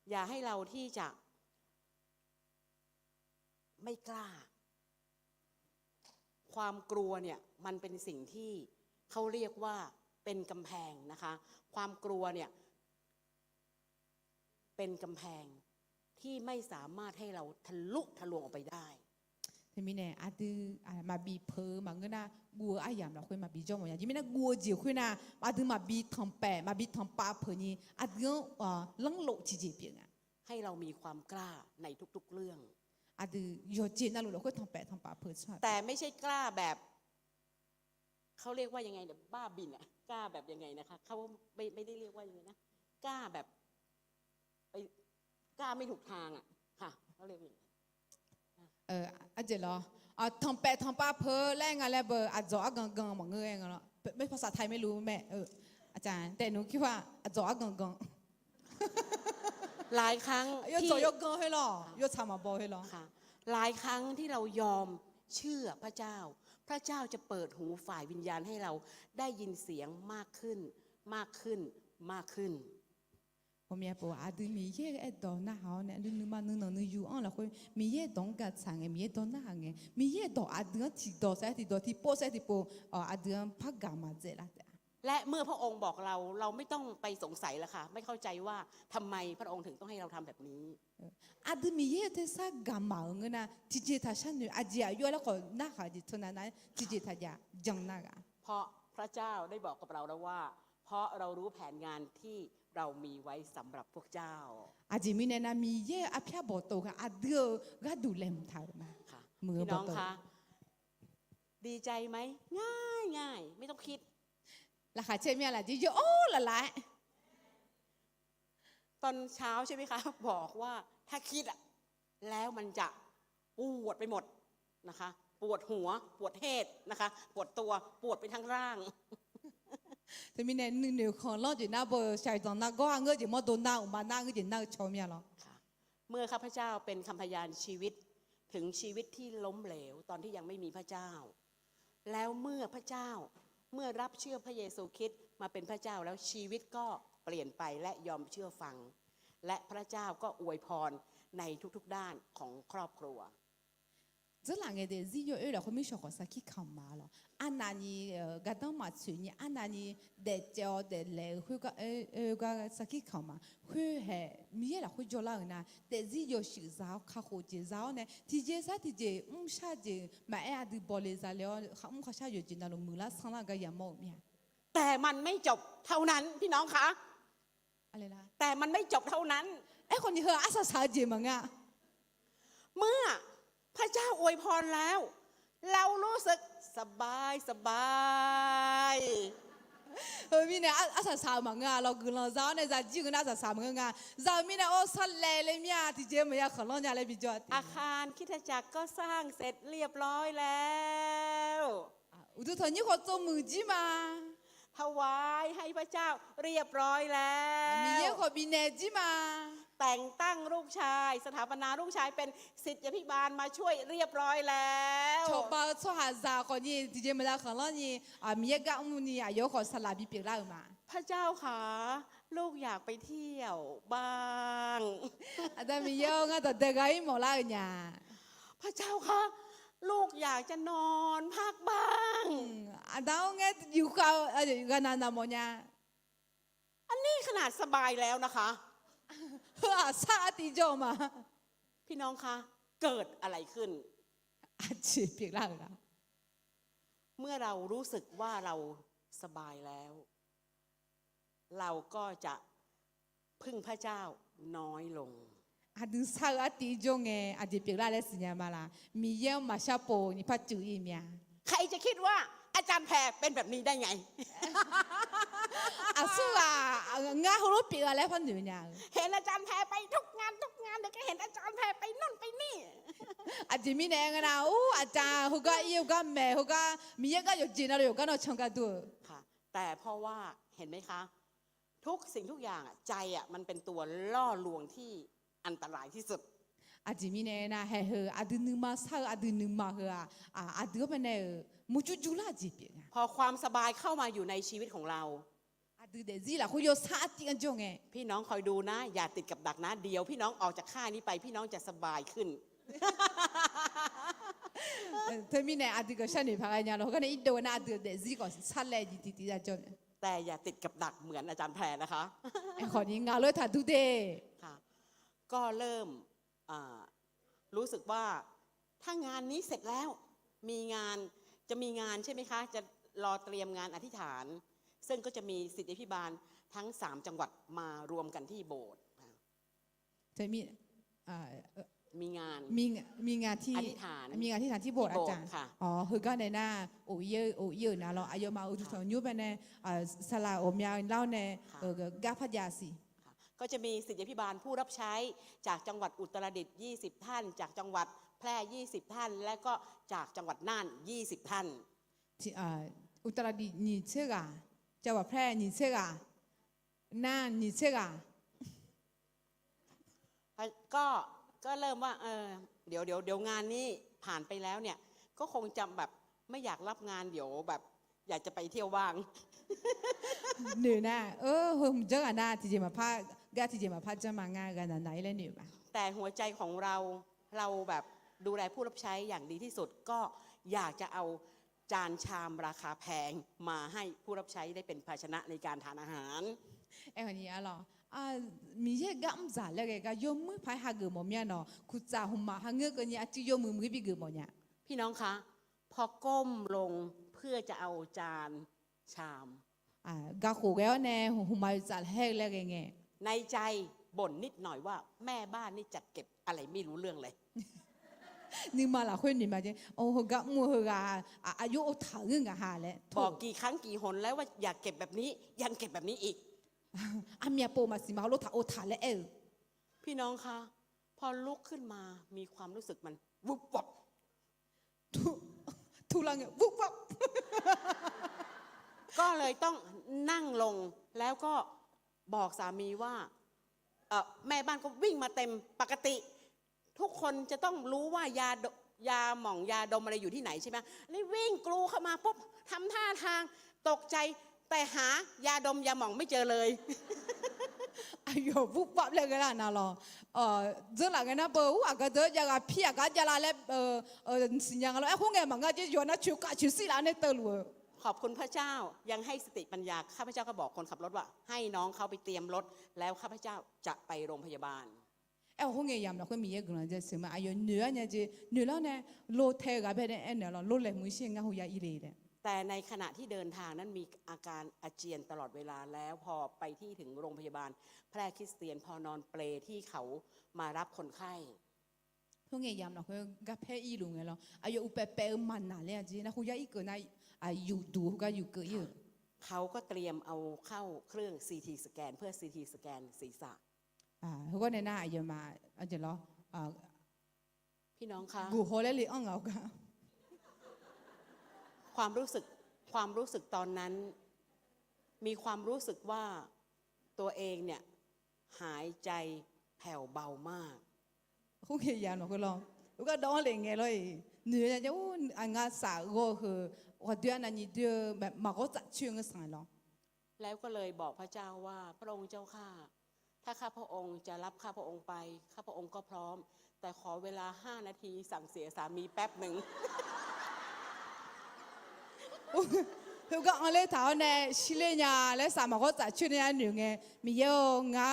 อย่าให้เราที่จะไม่กล้า ความกลัวเนี่ยมันเป็นสิ่งที่เขาเรียกว่าเป็นกำแพงนะคะ ความกลัวเนี่ยเป็นกำแพงที่ไม่สามารถให้เราทะลุทะลวงออกไปได้ ทีนี้เนี่ยอาดูมาบีเพอมาเงินนะกัวอายามเราคุยมาบีจ้องอย่างที่ไม่นะกัวเจียวคุยนะอาดูมาบีทำแปะมาบีทำปาเพอนี่อาดูลังโลจีเจียเปียงอ่ะ ให้เรามีความกล้าในทุกๆเรื่อง อาดูโยเจนนั่นเราคุยทำแปะทำปาเพอชอบ แต่ไม่ใช่กล้าแบบเขาเรียกว่ายังไงเนี่ยบ้าบินอะกล้าแบบยังไงนะคะเขาไม่ได้เรียกว่ายังไงนะกล้าแบบไปกล้าไม่ถูกทางอะค่ะเขาเรียกอย่างนี้ อาจจะเหรอทำแปะทำปาเพอแรงอะไรเบอร์อาจจะกังมังเงยกันเนาะไม่ภาษาไทยไม่รู้แม่อาจารย์แต่หนูคิดว่าอาจจะกัง หลายครั้ง 要 ที่ 走要跟黑了，要长毛包黑了。 ค่ะหลายครั้งที่เรายอมเชื่อพระเจ้า พระเจ้าจะเปิดหูฝ่ายวิญญาณให้เราได้ยินเสียงมากขึ้น มากขึ้น มากขึ้น 我们也不阿对米耶爱到那好呢，你嘛能有安了会米耶当个长的米耶当那行的米耶到阿对提到噻提到提波噻提波阿对拍干嘛子啦？ และเมื่อพระองค์บอกเราไม่ต้องไปสงสัยแล้วค่ะไม่เข้าใจว่าทำไมพระองค์ถึงต้องให้เราทำแบบนี้ 阿对米耶在啥干嘛个呢？直接他想女阿姐约了个那哈的突然那直接他家讲那个。 เพราะพระเจ้าได้บอกกับเราแล้วว่า เพราะเรารู้แผนงานที่เรามีไว้สำหรับพวกเจ้า 阿姐米呢那米耶阿偏不多个阿对个ดูแลมทามา ค่ะ มือ พี่ บ่ น้อง โต คะดีใจไหมง่ายไม่ต้องคิด ราคาเช่นเมียละจีโอ้ละละ ตอนเช้าใช่ไหมคะ บอกว่าถ้าคิดอะแล้วมันจะปวดไปหมดนะคะ ปวดหัวปวดเหตุนะคะ ปวดตัวปวดไปทั้งร่าง แต่มีเนี่ยหนึ่งของเราจะน่าบ่ใช้ตอนนั้นก็เงยจะมาโดนหน้าอุมาหน้าก็จะหน้าชอเมียหรอ ค่ะเมื่อข้าพเจ้าเป็นคำพยานชีวิตถึงชีวิตที่ล้มเหลวตอนที่ยังไม่มีพระเจ้า แล้วเมื่อพระเจ้าเมื่อรับเชื่อพระเยซูคริสต์มาเป็นพระเจ้าแล้วชีวิตก็เปลี่ยนไปและยอมเชื่อฟัง และพระเจ้าก็อวยพรในทุกๆด้านของครอบครัว 这两个的只有二了，后面小学生去看嘛了。安那你个当嘛去你安那你得教得来，会个啥去看嘛？会还米了会教了呢？但是有时候看好介绍呢，提前啥提前下节买呀的玻璃材料，下下有见到了木啦上那个也冇面。 แต่มันไม่จบเท่านั้นพี่น้องคะ อะไรล่ะ แต่มันไม่จบเท่านั้น ไอ้คนนี้เหรออาสาสาเจมังอ่ะ เมื่อพระเจ้าอวยพรแล้ว เรารู้สึกสบาย มีเนี่ยอาสาสามังอ่ะเราคือเราเจ้าเนี่ยจะจีกันอาสาสามังอ่ะเรามีเนี่ยโอ้สัตว์เลยมีอ่ะที่เจมันอยากขลุ่นเนี่ยเลยพี่จอด อาคารคริสตจักรก็สร้างเสร็จเรียบร้อยแล้ว อุตุทนี่เขา做มือจีมา ถวายให้พระเจ้าเรียบร้อยแล้ มี ว เยอะกว่ามีเนจีมา แต่งตั้งลูกชาย สถาปนาลูกชายเป็นศิษยาภิบาลมาช่วยเรียบร้อยแล้ว ชอบบ้าชอบหาซาคนนี้ที่เจมันอยากขลุ่นนี่มีเยอะกับมูนี่เยอะกว่าสลับปีเปล่ามา พระเจ้าค่ะลูกอยากไปเที่ยวบ้าง แต่มีเยอะงั้นแต่เด็กไอ้หมอลาเนี่ย พระเจ้าค่ะลูกอยากจะนอนพักบ้าง แต่งั้นอยู่กับนานๆโมเนี่ย อันนี้ขนาดสบายแล้วนะคะ ซาติโจมา พี่น้องคะเกิดอะไรขึ้น อาชีพเปล่าละ เมื่อเรารู้สึกว่าเราสบายแล้ว เราก็จะพึ่งพระเจ้าน้อยลง อาดึงซาติโจไงอาชีพเปล่าเลยสิเนี่ยมาละมีเยอะมาชาโปนี่พัดจุยเมีย ใครจะคิดว่า อาจารย์แพรเป็นแบบนี้ได้ไง 阿叔啊，俺好多别个来翻牛呢。 เห็นอาจารย์แพรไปทุกงานเดี๋ยวก็เห็นอาจารย์แพรไปนู่นไปนี่ 阿姐咪呢个啦，哦，阿จ้า好个有个美，好个咪一个有劲了，有个那唱个多。 ค่ะ แต่เพราะว่าเห็นไหมคะ ทุกสิ่งทุกอย่างอะใจอ่ะมันเป็นตัวล่อลวงที่อันตรายที่สุด 阿姐咪呢那还好，阿弟你妈啥，阿弟你妈好啊，阿弟个呢，木猪猪啦这边啊， พอความสบายเข้ามาอยู่ในชีวิตของเรา 阿弟的字啦，会有啥地个种诶？ พี่น้องคอยดูนะ อย่าติดกับดักนะเดียว พี่น้องออกจากค่ายนี้ไปพี่น้องจะสบายขึ้น 他咪呢阿弟个山里爬个伢咯，可能一多那阿弟的字个擦来滴滴滴在种。 แต่อย่าติดกับดักเหมือนอาจารย์แพรนะคะ 哎，可能俺老他都得。 ค่ะก็เริ่มรู้สึกว่าถ้างานนี้เสร็จแล้วจะมีงานใช่ไหมคะ จะรอเตรียมงานอธิษฐาน ซึ่งก็จะมีศิษยาภิบาลทั้ง 3 จังหวัดมารวมกันที่โบสถ์ 他咪มีงาน มีงานที่ อธิษฐาน มีงานที่ฐานที่โบสถ์อาจารย์ ค่ะ อ๋อคือก็ในหน้าโอเยอะนะเราอายุมาอุทุสยุบไปในสลาอมยาเล่าในกาพยาสี ค่ะก็จะมีศิษยาภิบาลผู้รับใช้จากจังหวัดอุตรดิตถ์20 ท่าน จากจังหวัดแพร่20 ท่าน และก็จากจังหวัดน่าน20 ท่าน ที่อุตรดิตถ์นี่เชื่อจังหวัดแพร่นี่เชื่อน่านนี่เชื่อ ก็เริ่มว่าเดี๋ยวงานนี้ผ่านไปแล้วเนี่ยก็คงจำแบบไม่อยากรับงานเดี๋ยวแบบอยากจะไปเที่ยวบ้าง หนึ่งนะผมเจอกันนะที่จะมาพักก็ที่จะมาพักจะมางานกันไหนเลยหนึ่งป่ะ แต่หัวใจของเราแบบดูแลผู้รับใช้อย่างดีที่สุดก็อยากจะเอาจานชามราคาแพงมาให้ผู้รับใช้ได้เป็นภาชนะในการทานอาหาร ไอ้คนนี้อะไรมีเยอะกำจัดเลยก็ยมมือพายหาเกิดหมอเนี่ยเนาะคุณจ่าหุ่มมาหาเงือกเนี่ยจะยมมือปีเกิดหมอเนี่ย พี่น้องคะพอก้มลงเพื่อจะเอาจานชาม กาโขแก้วเนี่ยหุ่มมาจัดแห้งเลยไง ในใจบ่นนิดหน่อยว่าแม่บ้านนี่จัดเก็บอะไรไม่รู้เรื่องเลย นึกมาละคนนี่มาเนี่ยโอ้โหกะมัวกะอายุเอาถ่ายเงินกะหาเลย บอกกี่ครั้งกี่หนแล้วว่าอยากเก็บแบบนี้ยังเก็บแบบนี้อีก อาเมียโปมาสิมาเราถ่ายเอาถ่ายเลยพี่น้องคะพอลุกขึ้นมามีความรู้สึกมันวุบวับ ทุลังเงี้ยวุบวับ ก็เลยต้องนั่งลงแล้วก็บอกสามีว่าแม่บ้านก็วิ่งมาเต็มปกติ ทุกคนจะต้องรู้ว่ายาหม่องยาดมอะไรอยู่ที่ไหนใช่ไหมเลยวิ่งกรูเข้ามาปุ๊บทำท่าทางตกใจแต่หายาดมยาหม่องไม่เจอเลย 哎呦，不把那个啦那咯，这那个那不，我个这家个屁个家啦嘞，是样个咯，哎，红个嘛个就原来就死啦那得路。 ขอบคุณพระเจ้ายังให้สติปัญญาข้าพเจ้าก็บอกคนขับรถว่าให้น้องเขาไปเตรียมรถแล้วข้าพเจ้าจะไปโรงพยาบาล 哎，红个样啦，会米个人在什么？哎呦，女儿呢就女儿呢，老太个别的哎呢咯，老来没些个好呀一类的。 แต่ในขณะที่เดินทางนั้นมีอาการอาเจียนตลอดเวลาแล้วพอไปที่ถึงโรงพยาบาลแพร่คริสเตียนพอนอนเปลที่เขามารับคนไข้ 红个样啦，会个配一路个咯，哎呦，有白白蛮难嘞，只那好呀一个那有毒个有个有。 เขาก็เตรียมเอาเข้าเครื่อง CT สแกนเพื่อ CT สแกนศีรษะ เขาก็ในหน้าไอ้ยมาอาจจะล้อ พี่น้องคะ กูหัวเลยอ่างเอาค่ะ ความรู้สึกตอนนั้นมีความรู้สึกว่าตัวเองเนี่ยหายใจแผ่วเบามาก คงเฮียนหรอกคุณลองแล้วก็ดองเลยไงเลยเหนื่อยจะอู้อันงาสาก็คือว่าเดือนนั้นนี่เดือนแบบมาก็จัดชื่อกันสั่งหรอ แล้วก็เลยบอกพระเจ้าว่าพระองค์เจ้าข้าถ้าข้าพระองค์จะรับข้าพระองค์ไปข้าพระองค์ก็พร้อม แต่ขอเวลา5 นาทีสั่งเสียสามีแป๊บหนึ่ง แล้วก็อันเล่ถามเนี่ยชิเลญาและสามาก็จัดชื่อเนี่ยหนึ่งไงมีเยอะงา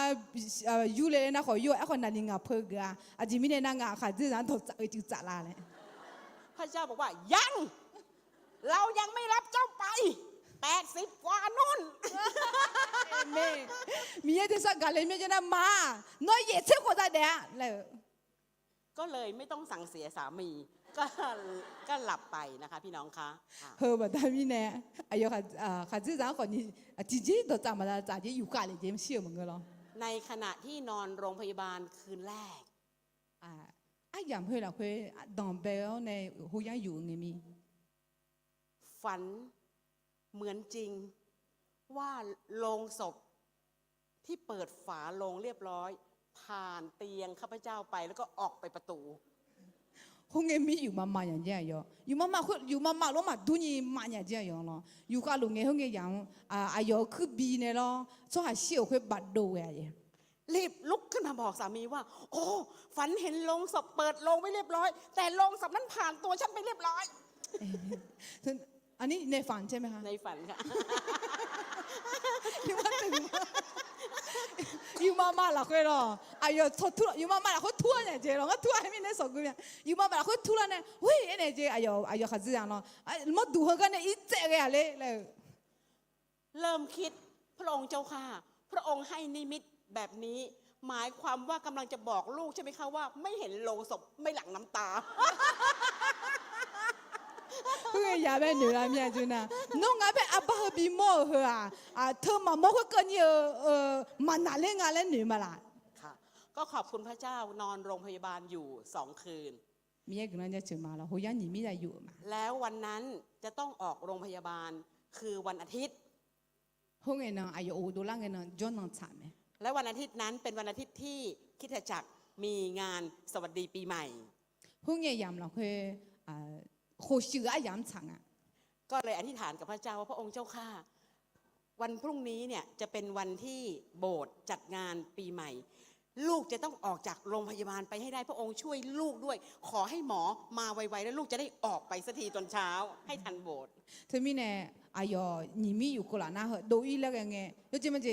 อยู่เลยนะขออยู่ไอ้คนนั้นงาเพิกอะอาจจะมีเนี่ยนางาขาดที่ร้านถูกจัดจุดจัดละเลย พระเจ้าบอกว่ายังเรายังไม่รับเจ้าไป80 กว่านู่น แม่มีเยอะที่สักการเลยไม่ใช่นะมาน้อยเยอะเชื่อคนได้เดียเลย ก็เลยไม่ต้องสั่งเสียสามี ก็ก็หลับไปนะคะพี่น้องคะค่ะ เฮอบัดามีแน่อายค่ะจื้อจ้าก่อนนี่จีจีตัวจำมาแล้วจ้าจีอยู่กะเลยเจมเชื่อมึงก็หรอ ในขณะที่นอนโรงพยาบาลคืนแรก ยามเพื่อเราเคยดองเบลในหูยังอยู่ไงมี ฝันเหมือนจริงว่าโลงศพที่เปิดฝาโลงเรียบร้อย ผ่านเตียงข้าพเจ้าไปแล้วก็ออกไปประตู หูไงมีอยู่มาอย่างเงี้ยอยู่มาแล้วมาดูนี่มาอย่างเงี้ยเนาะอยู่ก็ลุงไงหูไงยังอายคือบีเนี่ยเนาะชอบหาเชี่ยวเคยบัดดูไง รีบลุกขึ้นมาบอกสามีว่า โอ้ฝันเห็นโลงศพเปิดโลงไว้เรียบร้อย แต่โลงศพนั้นผ่านตัวฉันไปเรียบร้อย อันนี้ในฝันใช่ไหมคะ ในฝันค่ะ อยู่มาถึงอยู่มาละเคยหรออายทั่วอยู่มาละเขาทั่วเนี่ยเจ๊หรอก็ทั่วให้มีในสกุลเนี่ยอยู่มาละเขาทั่วเนี่ยเฮ้ยเนี่ยเจ๊อายขัดจีอย่างเนาะมาดูเขากันเนี่ยอีเจ๊กันเลย เริ่มคิดพระองค์เจ้าค่ะ พระองค์ให้นิมิตแบบนี้ หมายความว่ากำลังจะบอกลูกใช่ไหมคะว่าไม่เห็นโลงศพไม่หลั่งน้ำตา เฮ้ยอย่าไปเหนื่อยเมียจูนะน้องอาไปอาบ้าบีโม่เหรอเธอมาโม่ก็เกินเยอะมันน่าเล่นงานเล่นหนูมาละ ค่ะ ก็ขอบคุณพระเจ้านอนโรงพยาบาลอยู่2 คืน เมียกำลังจะเจอมาแล้วหัวยันหนีไม่ได้อยู่มา แล้ววันนั้นจะต้องออกโรงพยาบาลคือวันอาทิตย์ ห้องเงินอายุโอดูล่างเงินจนนอนฉ่ำไหม และวันอาทิตย์นั้นเป็นวันอาทิตย์ที่คริสตจักรมีงานสวัสดีปีใหม่ ห้องเงินยำเราเคยโคชื่อยำฉ่ำอ่ะ ก็เลยอธิษฐานกับพระเจ้าว่าพระองค์เจ้าข้าวันพรุ่งนี้เนี่ยจะเป็นวันที่โบสถ์จัดงานปีใหม่ ลูกจะต้องออกจากโรงพยาบาลไปให้ได้พระองค์ช่วยลูกด้วย ขอให้หมอมาไวๆแล้วลูกจะได้ออกไปสักทีตอนเช้าให้ทันโบสถ์ เธอมีเนี่ยอายุหนีไม่อยู่ก็ละนะเหรอดูอีแล้วไงยกจะมันจะ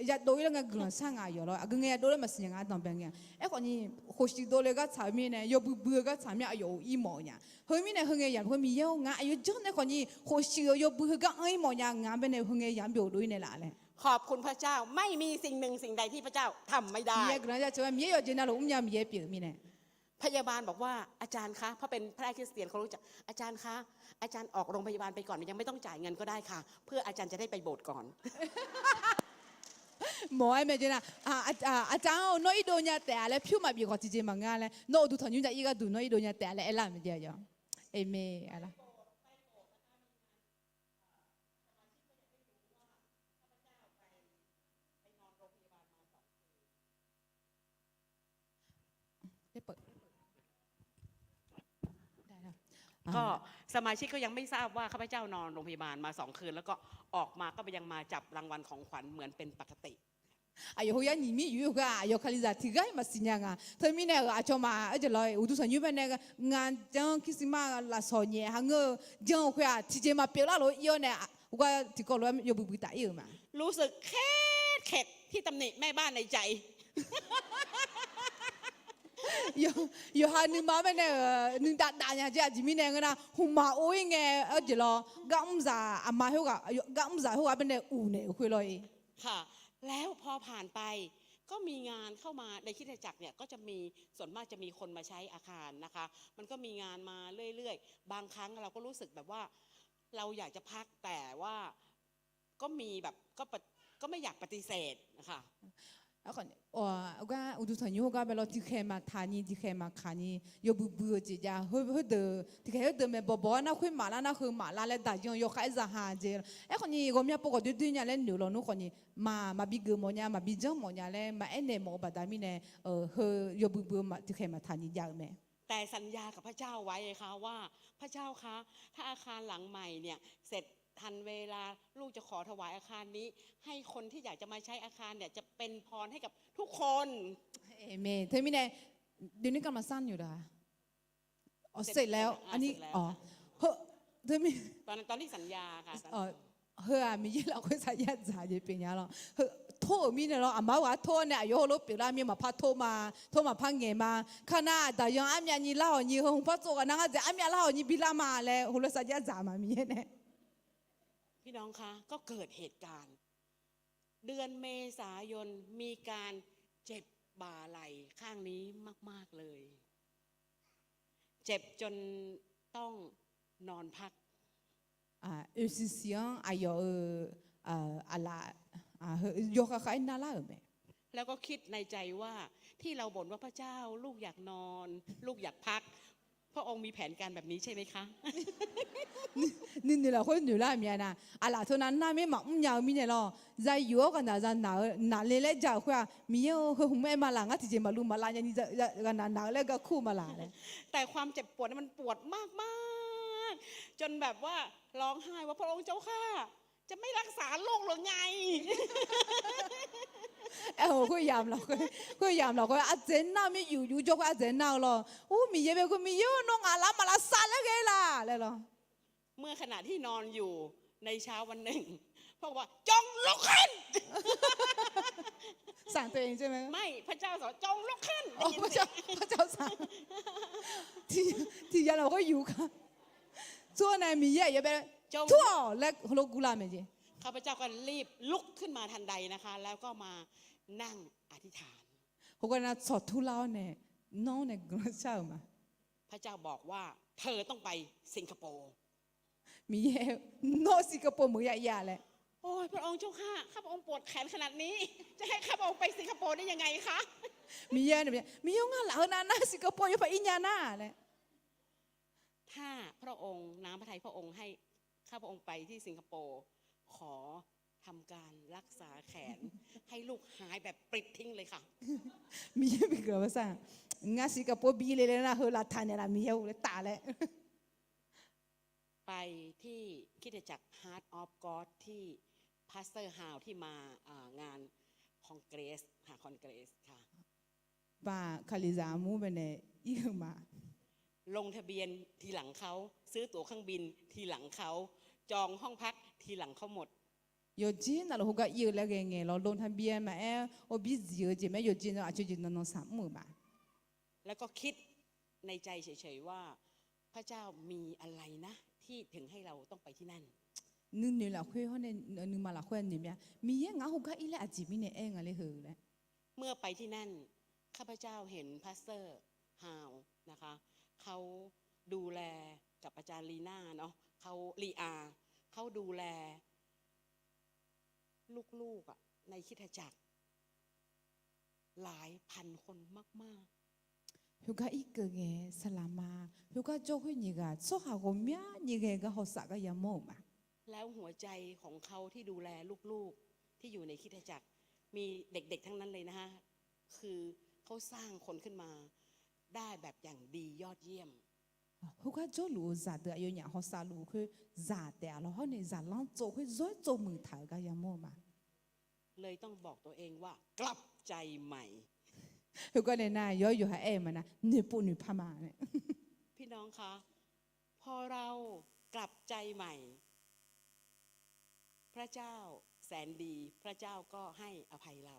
อยากดูอีแล้วไงกลุ่มช่างอายุแล้วก็ไงดูแล้วมันสิ่งอะไรต่างๆเนี่ยคนนี้โคชิดูเลยก็สามีเนี่ยยกเบื่อก็สามีอายุอีหมอเนี่ยเฮ้ยมีเนี่ยเฮ้ยยังเฮ้ยมีเยอะงานอายุจนเนี่ยคนนี้โคชิยกเบื่อก็อีหมอเนี่ยงานเป็นเนี่ยเฮ้ยยังเบี้ยวดูเนี่ยละเลย ขอบคุณพระเจ้าไม่มีสิ่งหนึ่งสิ่งใดที่พระเจ้าทำไม่ได้ มีกำลังจะช่วยมีอยู่จริงนะลูกมีเปลี่ยนมีเนี่ย พยาบาลบอกว่าอาจารย์คะเพราะเป็นพระคริสเตียนเขารู้จักอาจารย์คะอาจารย์ออกโรงพยาบาลไปก่อนยังไม่ต้องจ่ายเงินก็ได้ค่ะ เพื่ออาจารย์จะได้ไปโบสถ์ก่อน หมอไอ้แม่จีน่ะอาจารย์น้อยโดนยาแต่อะไรผิวมาบีกว่าจริงๆมังงานเลยน้อยดูถอนยุ่งจากอีกดูน้อยโดนยาแต่อะไรเอล่าไม่เดียวเอเม่อะไรได้เปิด ก็สมาชิกก็ยังไม่ทราบว่าข้าพเจ้านอนโรงพยาบาลมา2 คืน แล้วก็ออกมาก็ยังมาจับรางวัลของขวัญเหมือนเป็นปกติ 哎呦，呀，你们有个有看你在提个嘛事情啊？他们那个阿舅嘛，而且来，我都说你们那个俺讲其实嘛，那少年还我讲会啊，提前嘛别了咯，要呢，我提个了又不打有嘛。 รู้สึกเข็ดที่ตำหนิแม่บ้านในใจ 有哈你妈妈那个你打人家前面那个呢，红马我应该而且咯，刚唔啥阿妈好个，刚唔啥好个边那乌呢会来。 ค่ะ แล้วพอผ่านไปก็มีงานเข้ามาในคริสตจักรเนี่ยก็จะมีส่วนมากจะมีคนมาใช้อาคารนะคะ มันก็มีงานมาเรื่อยๆบางครั้งเราก็รู้สึกแบบว่าเราอยากจะพักแต่ว่าก็มีแบบก็ไม่อยากปฏิเสธนะคะ 我都曾有个别了，就开嘛谈你，就开嘛看你，要不这家，好的，就开好的么，宝那会马拉那会马拉来打仗，要孩子哈这，คนนี้我们不过对人来牛了，侬คนนี้มา比个么呀，มา比这么呀嘞，มาเนี่ย么把他们呢，要不嘛就开嘛谈你家咩？ แต่สัญญากับพระเจ้าไว้ค่ะว่าพระเจ้าคะถ้าอาคารหลังใหม่เนี่ยเสร็จทันเวลาลูกจะขอถวายอาคารนี้ ให้คนที่อยากจะมาใช้อาคารเนี่ยจะเป็นพรให้กับทุกคน เมย์เธอมีเนี่ยเดี๋ยวนี้กำลังสั้นอยู่นะอ๋อเสร็จแล้วอันนี้อ๋อเธอมี ตอนที่สัญญาค่ะ เฮ้ยมีเยอะเราคุยสายยันสายเป็นยังหรอโทษมีเนี่ยเราอามาว่าโทษเนี่ยโยโลเปล่ามีมาพัดโทมาพังเงมาขนาดแต่ยังอามีนี่เล่านี่หงพัดโจกันนั่งจะอามีเล่านี่บิลามาเลยหัวเราสายยันสามามีเนี่ย พี่น้องคะก็เกิดเหตุการณ์ เดือนเมษายนมีการเจ็บบ่าไหล่ข้างนี้มากๆเลย เจ็บจนต้องนอนพัก Eusisien ayo ala yo ka kai na la me แล้วก็คิดในใจว่าที่เราบ่นว่าพระเจ้าลูกอยากนอน ลูกอยากพัก พระองค์มีแผนการแบบนี้ใช่ไหมคะ ni la khoi ni la mia na ala to na na me ma nya mi ne lo za yo ka na za na le le ja khwa mi yo ho me ma la nga ti je ma lu ma la nya ni za na le ga khu ma la le แต่ความเจ็บปวดนั้นมันปวดมากๆจนแบบว่าร้องไห้ว่าพระองค์เจ้าข้าจะไม่รักษาโรคหรือไง khoi yam la khoi a zen na mi yu jo a zen na lo mi ye be ko mi yo no nga la ma la sa le ge la le lo เมื่อขณะที่นอนอยู่ในเช้าวันหนึ่งพระองค์ว่าจงลุกขึ้น สั่งตัวเองใช่ไหม ไม่พระเจ้าสอนจงลุกขึ้น พระเจ้าสั่งที่เราก็อยู่ค่ะชั่วในมีเยอะอย่าไปทั่วและโลกุลาเมจิ ข้าพเจ้าก็รีบลุกขึ้นมาทันใดนะคะ แล้วก็มานั่งอธิษฐาน เขาก็น่าสอดทุเลาเนี่ยน้องเนี่ยกระเช้ามา พระเจ้าบอกว่าเธอต้องไปสิงคโปร์ มีเยอะนอสิงคโปร์มือใหญ่ๆเลย โอ้ยพระองค์เจ้าข้าข้าพระองค์ปวดแขนขนาดนี้ จะให้ข้าพระองค์ไปสิงคโปร์ได้ยังไงคะ มีเยอะเนี่ยมีเยอะงั้นเหรอนะสิงคโปร์อยู่ไปอินยาน่าเลย ถ้าพระองค์น้ำพระทัยพระองค์ให้ข้าพระองค์ไปที่สิงคโปร์ขอทำการรักษาแขน ให้ลูกหายแบบปลิดทิ้งเลยค่ะ มีเยอะไปเกือบว่าสั่งงั้นสิงคโปร์บีเลยนะเฮลาทานเนี่ยนะมีเยอะเลยตาเลย ไปที่คริสตจักร Heart of God ที่พาสเตอร์ฮาวที่มางานคอนเกรสค่ะคอนเกรสค่ะ ป่าคาลิซามูเป็นเนี่ยอีกมา ลงทะเบียนทีหลังเขาซื้อตั๋วเครื่องบินทีหลังเขาจองห้องพักทีหลังเขาหมด 有钱那了，我个有那个眼，了龙潭边嘛，我比自由姐妹有钱了，就能上门嘛。 แล้วก็คิดในใจเฉยๆว่าพระเจ้ามีอะไรนะ ที่ถึงให้เราต้องไปที่นั่น 你啦会好呢，你嘛啦会你咩？咪嘢我好个伊咧阿姐妹呢，我咧好咧。 เมื่อไปที่นั่นข้าพเจ้าเห็นพาสเตอร์ฮาวนะคะเขาดูแลกับอาจารย์ลีน่าเนาะเขาลีอาเขาดูแลลูกๆอะในคริสตจักรหลายพันคนมากๆ 有个一个个萨拉玛，有个做会你个做下个咩？你个好啥个也冇嘛？ แล้วหัวใจของเขาที่ดูแลลูกๆที่อยู่ในคริสตจักรมีเด็กๆทั้งนั้นเลยนะฮะคือเขาสร้างคนขึ้นมาได้แบบอย่างดียอดเยี่ยม 有个做路咋的，有人好啥路去咋的，然后呢咋啷做会再做门头个也冇嘛？ เลยต้องบอกตัวเองว่ากลับใจใหม่ 有个人呐，有还爱嘛呐，你不你怕嘛呢？ พี่น้องคะพอเรากลับใจใหม่ พระเจ้าแสนดีพระเจ้าก็ให้อภัยเรา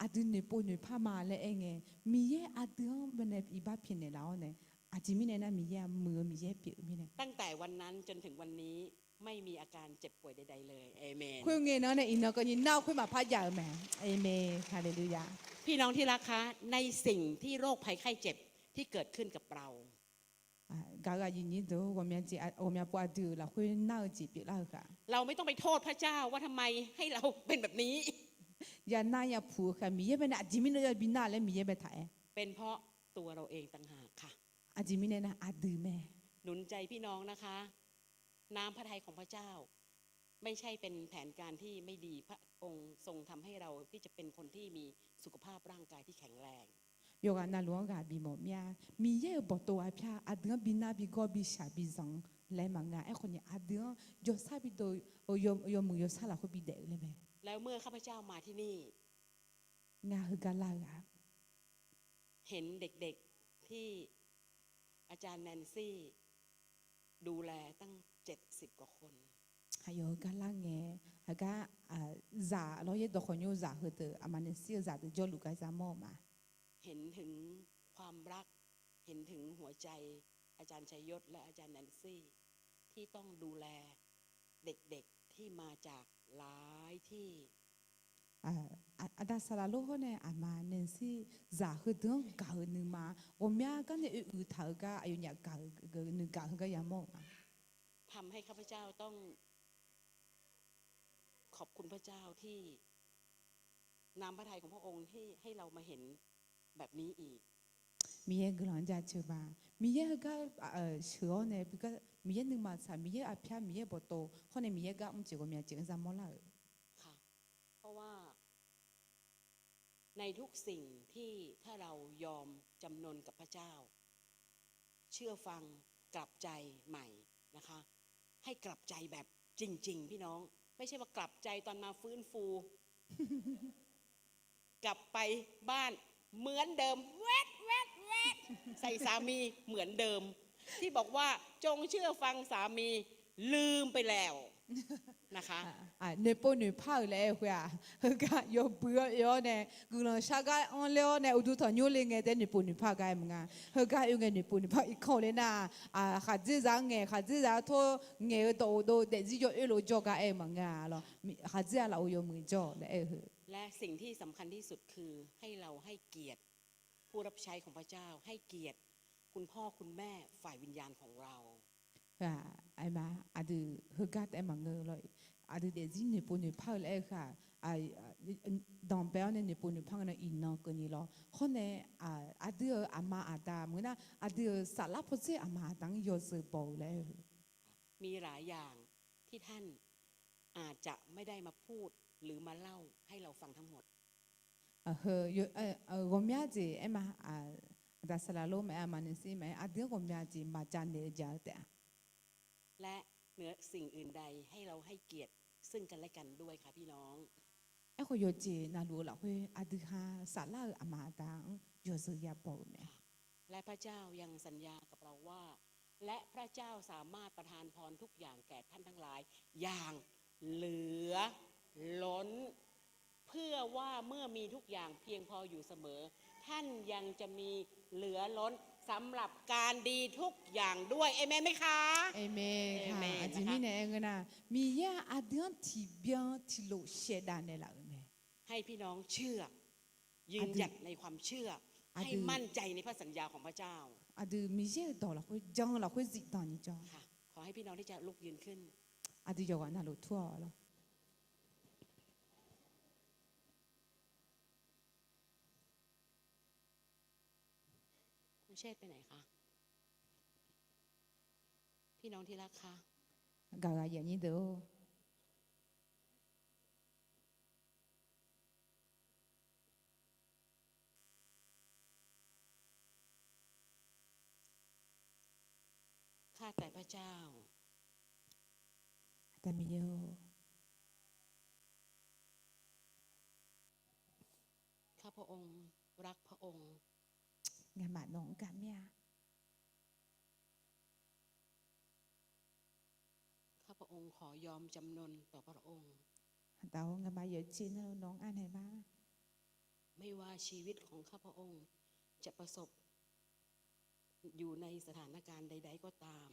阿弟你不你怕嘛嘞？哎个，米耶阿弟们呢一把偏的然后呢，阿姐妹呢那米耶มือ米耶表米呢。 ตั้งแต่วันนั้นจนถึงวันนี้ไม่มีอาการเจ็บป่วยใดๆเลยเอเมน คุยเงินเนี่ยอินเนอร์ก็ยินน่าคุยมาพัดยาวแม่เอเมนฮาเลลูยา พี่น้องที่รักคะในสิ่งที่โรคภัยไข้เจ็บที่เกิดขึ้นกับเรา กากายินยินตัว我们จี我们ปวดดูแล้วคุยน่าจีบแล้วค่ะ เราไม่ต้องไปโทษพระเจ้าว่าทำไมให้เราเป็นแบบนี้ อย่าน่าอย่าผูกค่ะมีเยเป็นอาจิมินจะบินหน้าและมีเยเป็นถ่าย เป็นเพราะตัวเราเองต่างหากค่ะ อาจิมินนะอาดือแม่ หนุนใจพี่น้องนะคะ น้ำพระทัยของพระเจ้า ไม่ใช่เป็นแผนการที่ไม่ดีพระองค์ทรงทำให้เราที่จะเป็นคนที่มีสุขภาพร่างกายที่แข็งแรง โยกานาหลวงกาบีหมอมีมีเยบอกตัวอาพยาอาดือบินหน้าบีก็บีชาบีซังและมังงาไอ้คนนี้อาดือยศซาบิโดยมือยศซาลาคุบีเด็กเลยแม่ แล้วเมื่อข้าพเจ้ามาที่นี่ งาคือกาลากา เห็นเด็กๆที่อาจารย์แนนซี่ดูแลตั้ง70 กว่าคน 还有个那个那个咋老爷都很有咋和的，阿妈那些咋的叫路个咋么嘛？ เห็นถึงความรักเห็นถึงหัวใจอาจารย์ชัยยศและอาจารย์แนนซี่ที่ต้องดูแลเด็กๆที่มาจากหลายที่ อาดาสลาลูกเนี่ยอามาเนนซี่จ่าคือเรื่องเก่าหนึ่งมาผมอยากกันเนี่ยเท่าก็อายุเนี่ยเก่าหนึ่งเก่าก็ยังมองมา ทำให้ข้าพเจ้าต้องขอบคุณพระเจ้าที่น้ำพระทัยของพระองค์ที่ให้เรามาเห็นแบบนี้อีก มีเยกหลังจากเชื่อมามีเยก็เชื่อเนี่ยเพราะมีเยหนึ่งมาสามีเยอภิญมีเยบโตคนเนี่ยมีเยก็ไม่เชื่อว่ามีเชื่อจำมอลา ค่ะ เพราะว่าในทุกสิ่งที่ถ้าเรายอมจำนนกับพระเจ้า เชื่อฟังกลับใจใหม่นะคะ ให้กลับใจแบบจริงๆพี่น้องไม่ใช่ว่ากลับใจตอนมาฟื้นฟู กลับไปบ้านเหมือนเดิมแวดใส่สามีเหมือนเดิม ที่บอกว่าจงเชื่อฟังสามีลืมไปแล้วนะคะ ne po ne pa le hwa ga yo bua yo ne gu lo sha ga on le ne udu to nyu le nge de ne po ne pa ga mga ga yo nge ne po ne pa I ko le na kha ji za nge kha ji za tho nge do de ji yo e lo jo ga e mga lo kha ji la o yo mu jo le e และสิ่งที่สำคัญที่สุดคือให้เราให้เกียรติผู้รับใช้ของพระเจ้าให้เกียรติคุณพ่อคุณแม่ฝ่ายวิญญาณของเรา ai mà adu hugat em mang loi adu de zin ne po ne pa le kha ai dans bel ne po ne pa na ina ko ni lo khone adu ama ada muna adu sala po se ama dang yo se bo le มีหลายอย่างที่ท่านอาจจะไม่ได้มาพูดหรือมาเล่าให้เราฟังทั้งหมด yo gomya ji ema da sala lo me ama ne si me adu gomya ji ma jan de ja te และเหนือสิ่งอื่นใดให้เราให้เกียรติซึ่งกันและกันด้วยค่ะพี่น้อง ai ko yo ji na lu la hwe adu ha sala ama dang yo se ya bo me และพระเจ้ายังสัญญากับเราว่า และพระเจ้าสามารถประทานพรทุกอย่างแก่ท่านทั้งหลายอย่างเหลือล้น เพื่อว่าเมื่อมีทุกอย่างเพียงพออยู่เสมอ ท่านยังจะมีเหลือล้นสำหรับการดีทุกอย่างด้วยเอเมนไหมคะ เอเมนค่ะ Amen อาจจะมีเนี่ยเองนะมียาอาเดียนที่เบียนที่โลเชดานเนี่ยละเอเมน ให้พี่น้องเชื่อ ยืนหยัดในความเชื่อ ให้มั่นใจในพระสัญญาของพระเจ้า อาดูมีเยอะต่อละคุยจังละคุยจิตตอนนี้จ้า ค่ะ ขอให้พี่น้องที่จะลุกยืนขึ้น อาดูอยู่กันน่ะลุทั่วละ คุณเชษฐ์ไปไหนคะพี่น้องที่รักคะ กะอย่างนี้เด้อ ข้าแต่พระเจ้า แต่มีเยอะ ข้าพระองค์รักพระองค์ งานมาน้องกันเนี่ย ข้าพระองค์ขอยอมจำนนต่อพระองค์ เตางานมาเยอะจริงแล้วน้องอ่านไหนบ้าง ไม่ว่าชีวิตของข้าพระองค์จะประสบอยู่ในสถานการณ์ใด ๆ ก็ตาม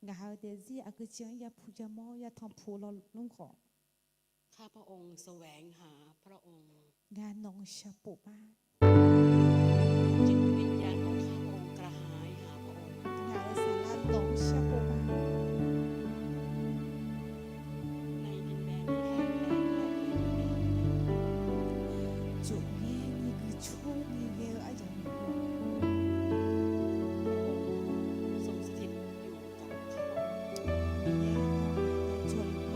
งานเดซี่อากุเชียงยาพูจามอยาทำพูลลุงของ ข้าพระองค์แสวงหาพระองค์ งานน้องชาปุบ้า จิตวิญญาณของข้าพระองค์กระหายหาพระองค์ งานสาระน้องชาปุบ้า ในดินแดนที่แห้งแล้งและในดินแดนที่แห้งแล้ง จุดนี้นี่คือช่วงนี้เยอะอาจารย์ ทรงสถิตอยู่กับข้าพระองค์ มีเยอะชน ข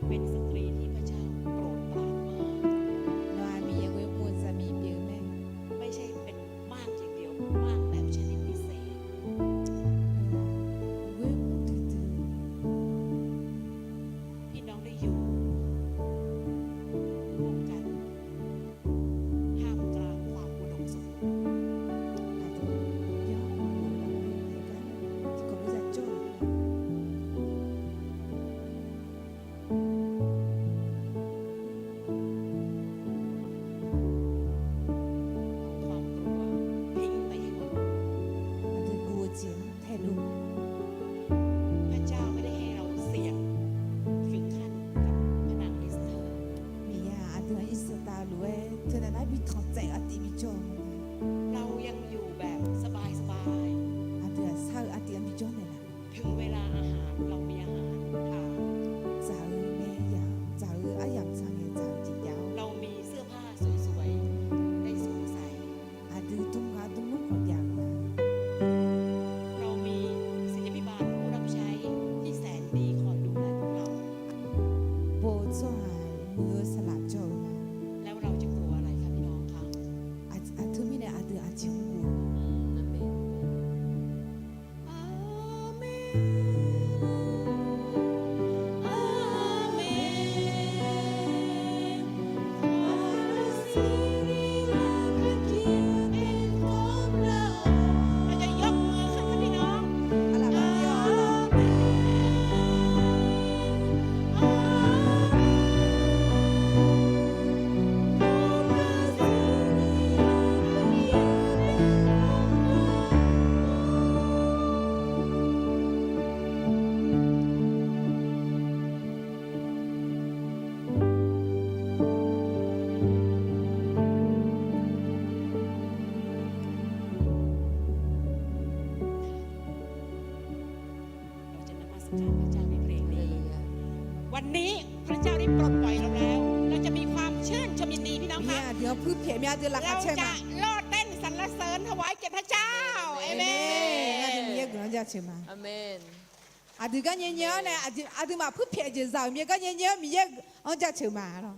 เป็นสตรีที่พระเจ้าโปรดปรานมาก Nó mi ye we mo sa mi piu me. ไม่ใช่เป็นมากอย่างเดียวมากแบบชนิดพิเศษ We tu tu. พี่น้องได้อยู่ร่วมกันท่ามกลางความอุดมสมบูรณ์ Ado yo mo la me ka. Ti ko bisa jo. เอาความกลัวทิ้งไปให้หมด Ado guo jin thai lu. พระเจ้าไม่ได้ให้เราเสี่ยงถึงขั้นกับพระนางเอสเธอร์ Mi ya ado isa ta lu e. Tu na na bi thon zai a ti bi jo. เรายังอยู่แบบสบาย Ado sa a ti bi jo ne la. ๆ ถึงเวลาอาหารเรามีอาหารทาน Za u me ya. Za u a yang sang ye za ji yao. เรามีเสื้อผ้าสวยๆได้สวมใส่ Ado tu nga tu mo ko yang ma. เรามีศิลปิบาลผู้รับใช้ที่แสนดีคอยดูแลพวกเรา Bo zo mu sa la jo ma. แล้วเราจะกลัวอะไรคะพี่น้องคะ A tu mi ne ado a ji wu. เราจะยกมือขึ้นค่ะพี่น้อง Ala ma yo ala. เราจะนมัสการพระเจ้าในเพลงนี้ วันนี้พระเจ้าได้ปลดปล่อยเราแล้ว เราจะมีความชื่นชมยินดีพี่น้อง Mi คะ ya dio pu phe mi ado la เรา ka che จะ ma. โลดเต้นสรรเสริญถวายแก่พระเจ้าเอเม Ado น mi ye gna ja che ma. Amen. Ado ga nyen nyen ne ado ma pu phe je za mi ga nyen nyen mi ye on ja che ma lo.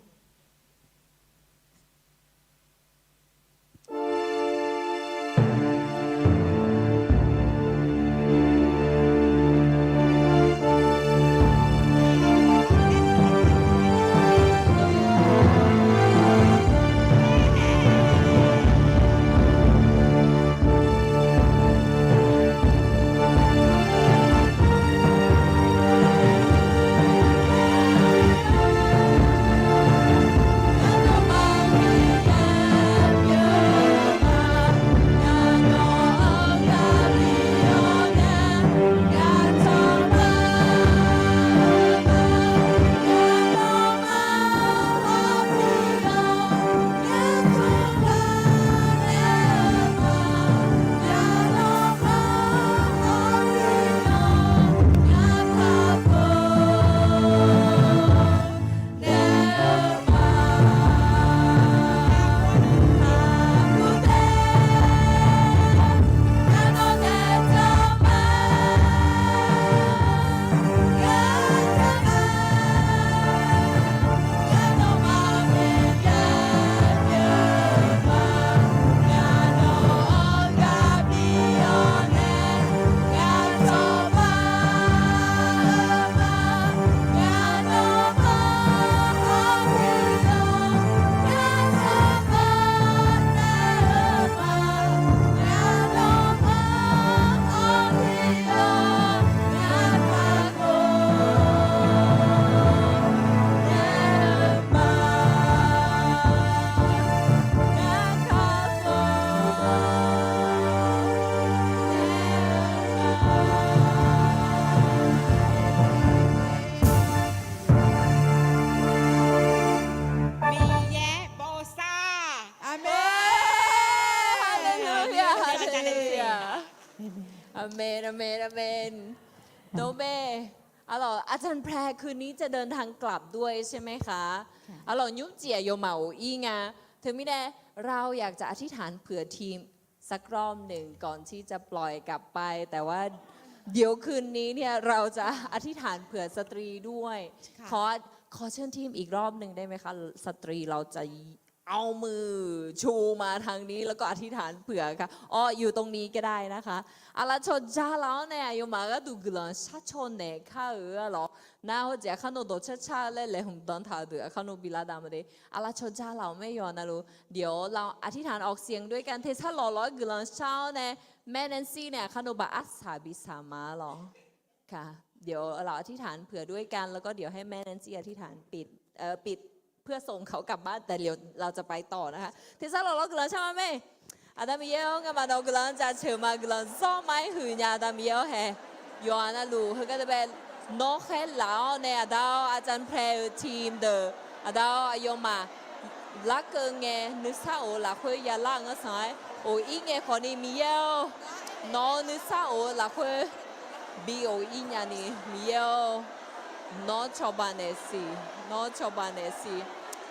Amen Amen Amen โดเบอะหรออาจารย์แพรคืนนี้จะเดินทางกลับด้วยใช่ไหมคะอะหรอยุบเจียโยเหมาอีงาถึงไม่ได้เราอยากจะอธิษฐานเผื่อทีมสักรอบหนึ่งก่อนที่จะปล่อยกลับไป แต่ว่า เดี๋ยวคืนนี้เนี่ยเราจะอธิษฐานเผื่อสตรีด้วย ค่ะ ขอเชิญทีมอีกรอบหนึ่งได้ไหมคะสตรีเราจะเอามือชูมาทางนี้แล้วก็อธิษฐานเผื่อค่ะอ๋ออยู่ตรงนี้ก็ได้นะคะอาราชจ้าแล้วเนี่ยอยู่มาก็ดูกลังชาชนเนี่ยข้าหรอน่าหัวใจข้าโนโดชาเลยเลยหุ่มตอนถ่ายเดือข้าโนบิลาดามเดอาราชจ้าเราไม่ยอมนะลูกเดี๋ยวเราอธิษฐานออกเสียงด้วยกันเทซ่าหล่อร้อยกลังเช้าเนี่ยแม่แนนซี่เนี่ยข้าโนบาอัสสาบิสามาหรอค่ะเดี๋ยวเราอธิษฐานเผื่อด้วยกันแล้วก็เดี๋ยวให้แม่แนนซี่อธิษฐานปิดเพื่อส่งเขากลับบ้านแต่เดี๋ยวเราจะไปต่อนะคะเทซ่าเรากลังใช่ไหมแม่อาดามิเอลกับมาเรากลังจะเชื่อมากลังซ้อมไม่หืนยาดามิเอลแฮยอนะลูเขาก็จะเป็นนกแค่เหล่าในอาดาวอาจารย์เพลทีมเดออาดาวอายุมาลักเกินไงนึกซาโอลักคุยยาล่างก็สายโอ้อีไงคนนี้มิเอลน้องนึกซาโอลักคุยบีโออีญานี่มิเอลน้องชาวบ้านเนสีน้องชาวบ้านเนสี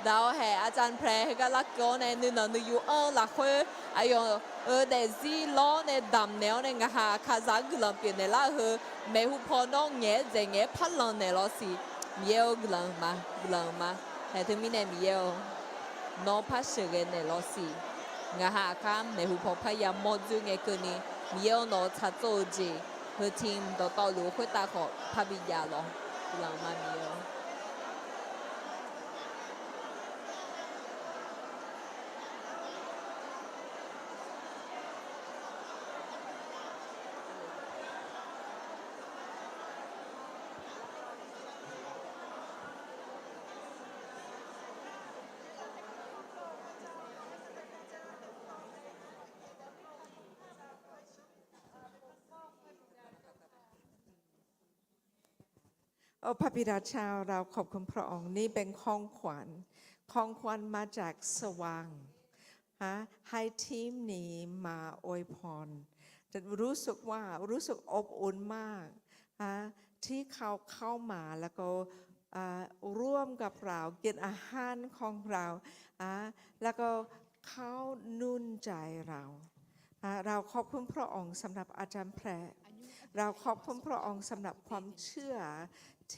ดาวแห่อาจารย์แพรก็ลักโกในนึนนึยูลักคุยอายุเดซีล้อในดำแนวในงาคาซักกลังเปลี่ยนในละเมหุพอน้องเงี้ยเจเงี้ยพัดลงในล้อสีมิเอลกลังมาแต่ถึงมีในมิเอลน้องพัดเสือในล้อสีงาข้ามเมหุพอพยายามมดจุงเงี้ยคนนี้มิเอลน้องชัดโจจีทีมต่อรู้คุยตาขอพาบิยาล้อกลังมามิเอลโอ้พระบิดาเจ้าเราขอบคุณพระองค์นี่เป็นของขวัญมาจากสว่างให้ทีมนี้มาอวยพรจะรู้สึกอบอุ่นมากที่เขาเข้ามาแล้วก็ร่วมกับเรากินอาหารของเราแล้วก็เขานุ่นใจเราขอบคุณพระองค์สำหรับอาจารย์แพรเราขอบคุณพระองค์สำหรับความเชื่อ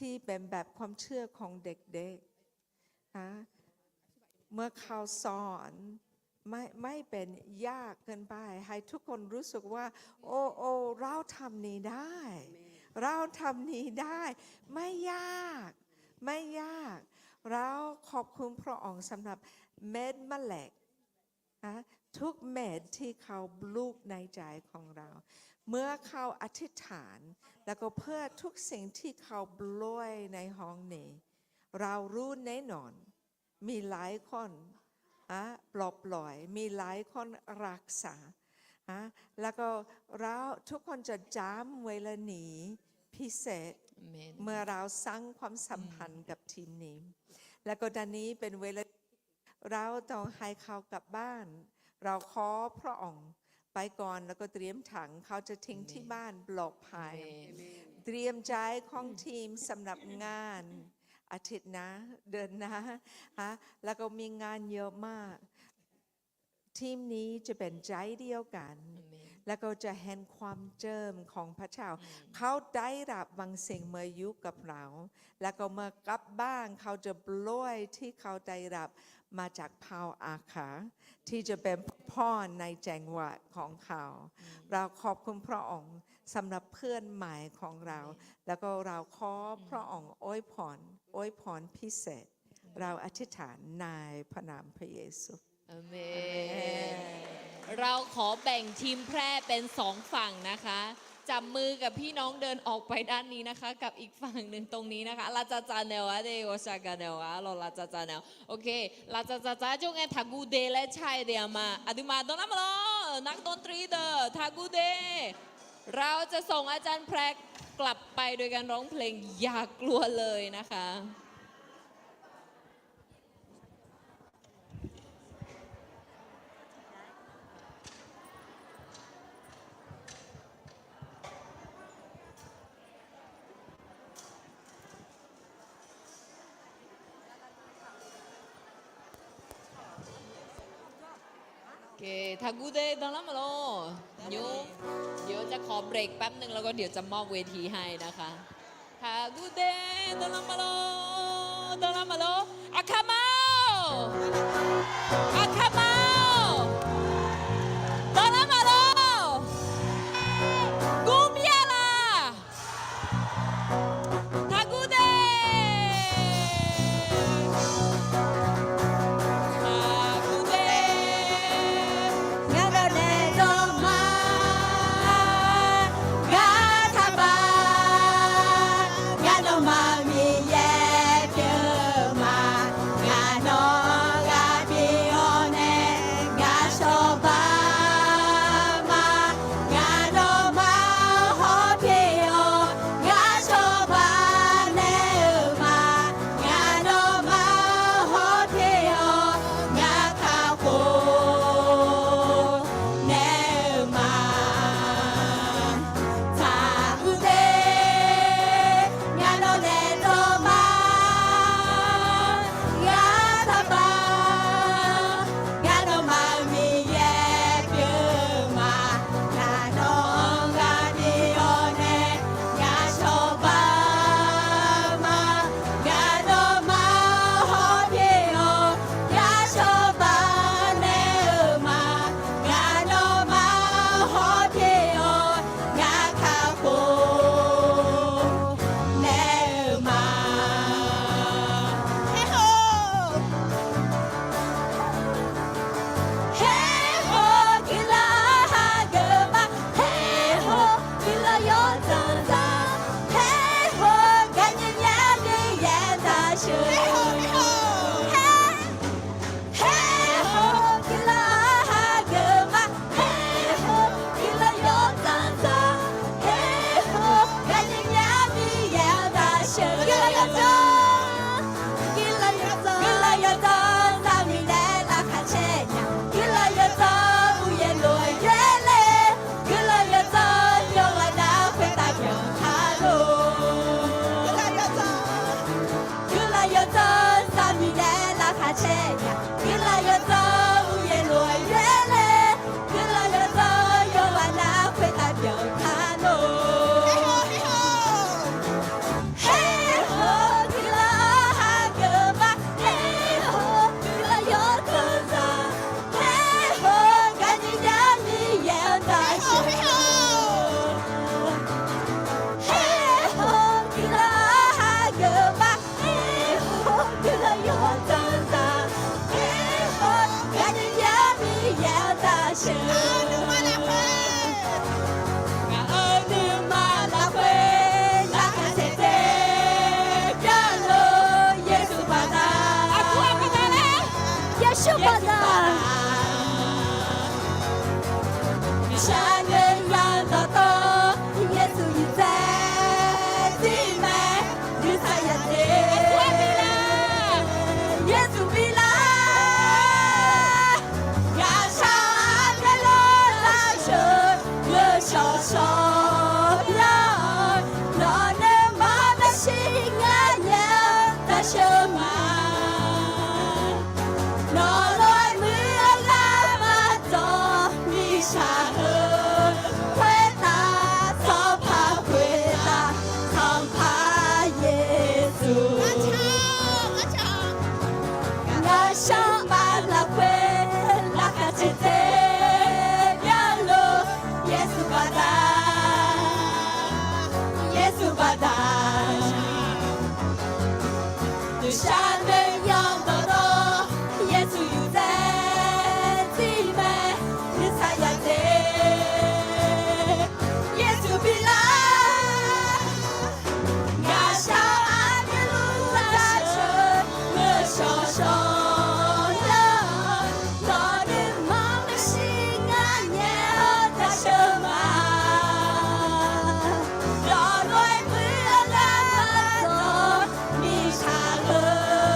ที่เป็นแบบความเชื่อของเด็กๆเมื่อเขาสอนไม่เป็นยากเกินไปให้ทุกคนรู้สึกว่าโอ้เราทำนี้ได้เราทำนี้ได้ไม่ยากเราขอบคุณพระองค์สำหรับเม็ดมะเร็งทุกเม็ดที่เขาปลูกในใจของเราเมื่อเขาอธิษฐานแล้วก็เพื่อทุกสิ่งที่เขาปล่อยในห้องนี้เรารู้แน่นอนมีหลายคนปล่อยมีหลายคนรักษาแล้วก็เราทุกคนจะจำเวลานี้พิเศษเมื่อเราสร้างความสัมพันธ์กับทีมนี้แล้วก็ตอนนี้เป็นเวลาเราต้องให้เขากลับบ้านเราขอพระองค์ไปก่อนแล้วก็เตรียมถังเขาจะทิ้งที่บ้านปลอดภัยเตรียมใจของทีมสำหรับงานอาทิตย์นะเดือนนะแล้วก็มีงานเยอะมากทีมนี้จะเป็นใจเดียวกันแล้วก็จะเห็นความเจิมของพระเจ้าเขาได้รับบางสิ่งเมื่ออยู่กับเราแล้วก็เมื่อกลับบ้านเขาจะปล่อยที่เขาได้รับมาจากเผ่าอาขาที่จะเป็นพ่อในจังหวัดของเขาเราขอบคุณพระองค์สำหรับเพื่อนใหม่ของเราแล้วก็เราขอพระองค์อวยพรพิเศษเราอธิษฐานในพระนามพระเยซูอาเมนเราขอแบ่งทีมแพร่เป็น2ฝั่งนะคะจับมือกับพี่น้องเดินออกไปด้านนี้นะคะกับอีกฝั่งหนึ่งตรงนี้นะคะลาจาจาเนวะเดโอชากาเนวะเราลาจาจาเนวโอเคลาจาจาจาจงเอทากูเดและชายเดียมาอดุมาโดนามโลนักดนตรีเดอทากูเดเราจะส่งอาจารย์แพรกลับไปโดยการร้องเพลงอย่ากลัวเลยนะคะ เคทากูเดตอนละมาโลเดี๋ยวจะขอเบรกแป๊บหนึ่งแล้วก็เดี๋ยวจะมอบเวทีให้นะคะทากูเดตอนละมาโลอาคามาตอนละมาโลกูเมียล่ะทากูเดHãy subscribe cho kênh Ghiền Mì Gõ để không bỏ lỡ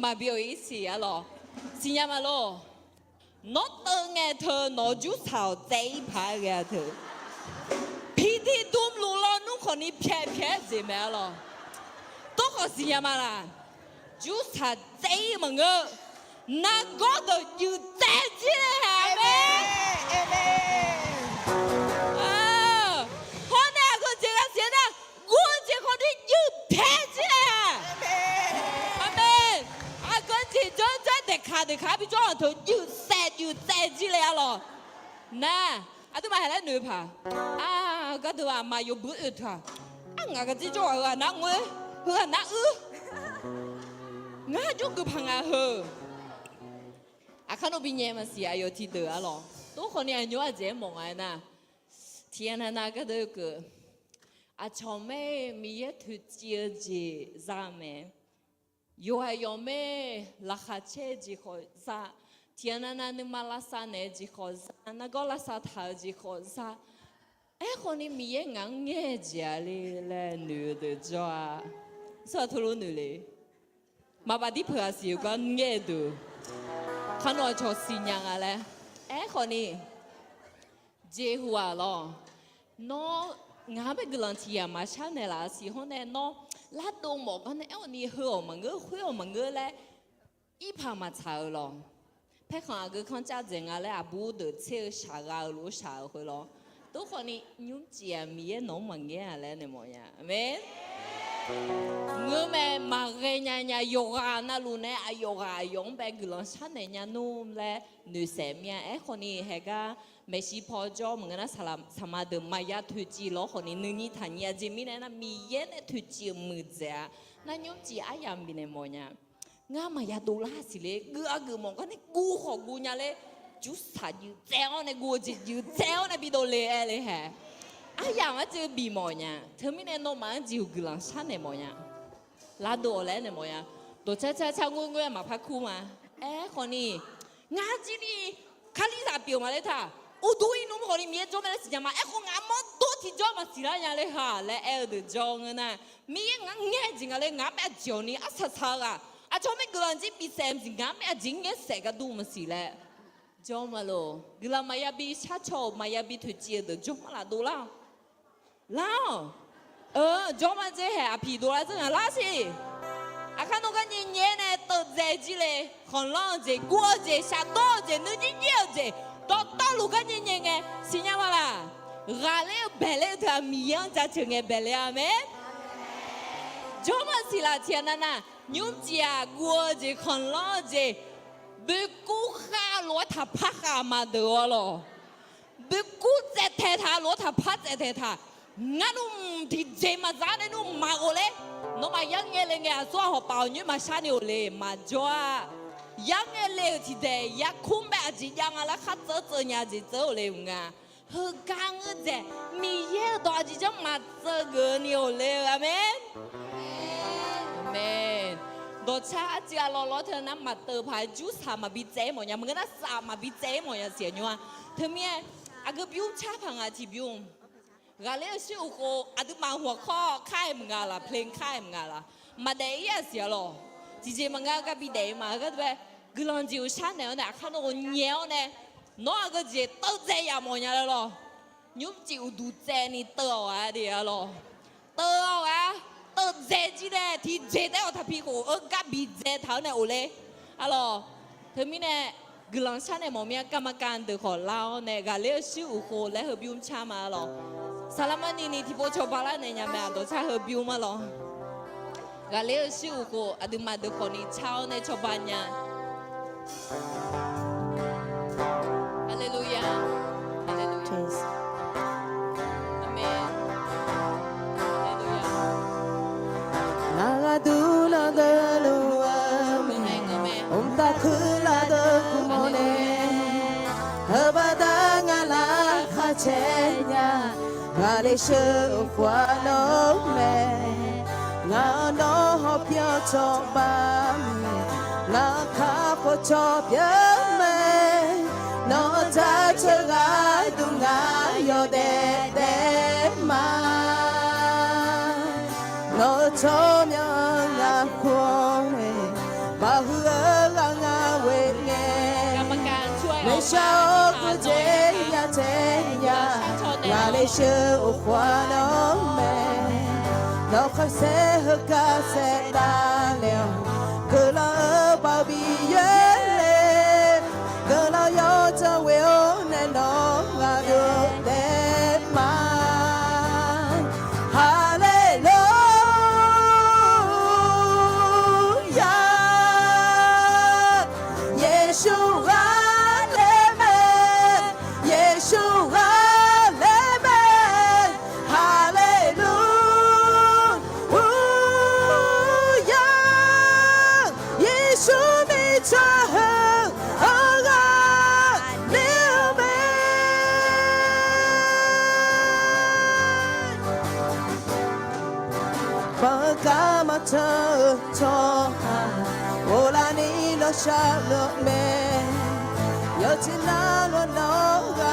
嘛不有意思啊咯，是呀嘛咯，我等个头我就朝这一排个头，皮地东路了，侬看你偏偏怎么了？都好是呀嘛啦，就朝这一门个，那个都有在起来没？啊，好那个这个现在我这个的有偏起来。卡比装头又塞起来了，那啊都买下来女排啊，嗰度啊买有不二他，啊我个只做啊那我那我就个朋友呵，啊看到毕业嘛是啊有提得啊咯，都可能有啊这梦啊那，天啊那个都个，啊草莓米也土接接啥咩？有还有没拉哈车几口啥？天呐，那你马拉萨呢几口啥？那个拉萨塔几口啥？哎，可能米也硬眼家里嘞女的抓，啥头路女嘞？马巴蒂普还是有个眼的，看到做新娘啊嘞？哎，可能结婚啊咯，喏，俺们个人提啊嘛，像那啦时候呢喏。拉东莫讲呢，我你喝我们个，喝我们个嘞，一盘嘛炒咯。拍看个看家人啊嘞，也不得吃啥个路啥回咯。都看你用钱米农民个啊嘞，你么样？没？我们马个人家有啊那路呢，啊有啊用白个人产人家弄嘞，女生面哎，看你那个。ไม่ใช่พอจอมึงนะสามารถมายาทุจีล้อคนนี้นึกทันยาจิมิเนี่ยนะมีเย็นทุจีมือเจ้านั่นยมจีอายามบินเอมอยเนี่ยงามายาดูลาสิเลยกูอากูมองกันนี่กูขอกูเนี่ยเลยจุดสายยืดเจ้าเนี่ยกูจะยืดเจ้าเนี่ยบิดเลยเลยฮะอายามว่าจะบีมอยเนี่ยเธอไม่แน่นอนมันจะอยู่กลางชั้นเอมอยเนี่ยลาดูอะไรเอมอยเนี่ยตัวเจ้างูมาพักคู่มาคนนี้งาจีนี่คาลิซาเปียวมาเลยท่า我对侬可能面做咩事情嘛？我俺们多提做嘛事啦，伢嘞哈，来爱的做个呢，面俺眼睛个嘞，俺们叫你啊擦擦个，啊做咩个人只比三十，俺们今年谁个多么事嘞？做嘛咯？个人嘛也比差错，嘛也比推荐的，做嘛啦多啦？啦，做嘛这还啊皮多啦，这样拉些。啊，看到个年年呢，都在这嘞，很浪子，过子，下多子，你就要子。到路个年年个，是伢嘛啦？俺嘞白嘞他米样在成个白嘞啊没？怎么是啦？天呐呐，牛家过子看老子，不顾哈罗他拍哈嘛得了，不顾在台他罗他拍在台他，俺侬提这嘛咋的侬骂我嘞？侬嘛养眼嘞个，说好包女嘛啥牛嘞嘛抓。ยังเอเลวที่เดียคุ้มแบบจียังอะไรข้าเจอเนี่ยจีเจอเลวไงเฮกังเจมีเยอะตัวจีจะมาเจอเกินเนี่ยเลวอเมนอเมนโดชาจีอาล้อเธอนะมาเตอร์พายจูสามาบิเจหมดยังมึงก็น่าสามาบิเจหมดยังเสียนัวเธอเมียอาก็บิวชาพังอาทีบิวกาเลชื่อโคอาดูมาหัวข้อค่ายมึงอะไรเพลงค่ายมึงอะไรมาเดียเสียหรอจริงๆมันก็บีเดย์มาก็แบบกลางจิวชั้นเนี่ยนะข้างนอกเหนียวเนี่ยน้องก็จะตัวเจียมองอย่างไรหรอยุ่งจิวดูเจนี่ตัวอะไรหรอตัวตัวเจจีเนี่ยที่เจได้เอาทับพี่กูก็บีเจเท่าเนี่ยโอเล่อะหรอเธอมีเนี่ยกลางชั้นเนี่ยมองมีกรรมการเดือดขอเล่าเนี่ยก็เลี้ยชื่ออุโคและเฮบิวชามาหรอสารมันนี่ที่พวกชาวบ้านเนี่ยยังไม่เอาตัวชาเฮบิวมาหรอกาเลชื่อกูอดีมาดูคนนี้ชาวในชาวบ้านเนี่ยฮาเลลูยาฮาเลลูยาอาเมน Kulado kumone Habada ngala khachenya Ngale shu kwa no me Nga no ho pyo cho ba me Nga kha po cho pyo me No ta chaga du nga yo de ma No cho myo nga kho me Ba hu nga we nge กรรมการช่วยอ 没 อก 少 มา 不 ให้ 见 ทานหน่อย 呀 นะคะ 见呀，哪里是花浓美？脑壳谁和个谁大了？可老二宝比原来，可老有着为我那农啊有得嘛。哈利路亚，耶稣啊！저 오라니 너 샬롯메 여친 나로 너가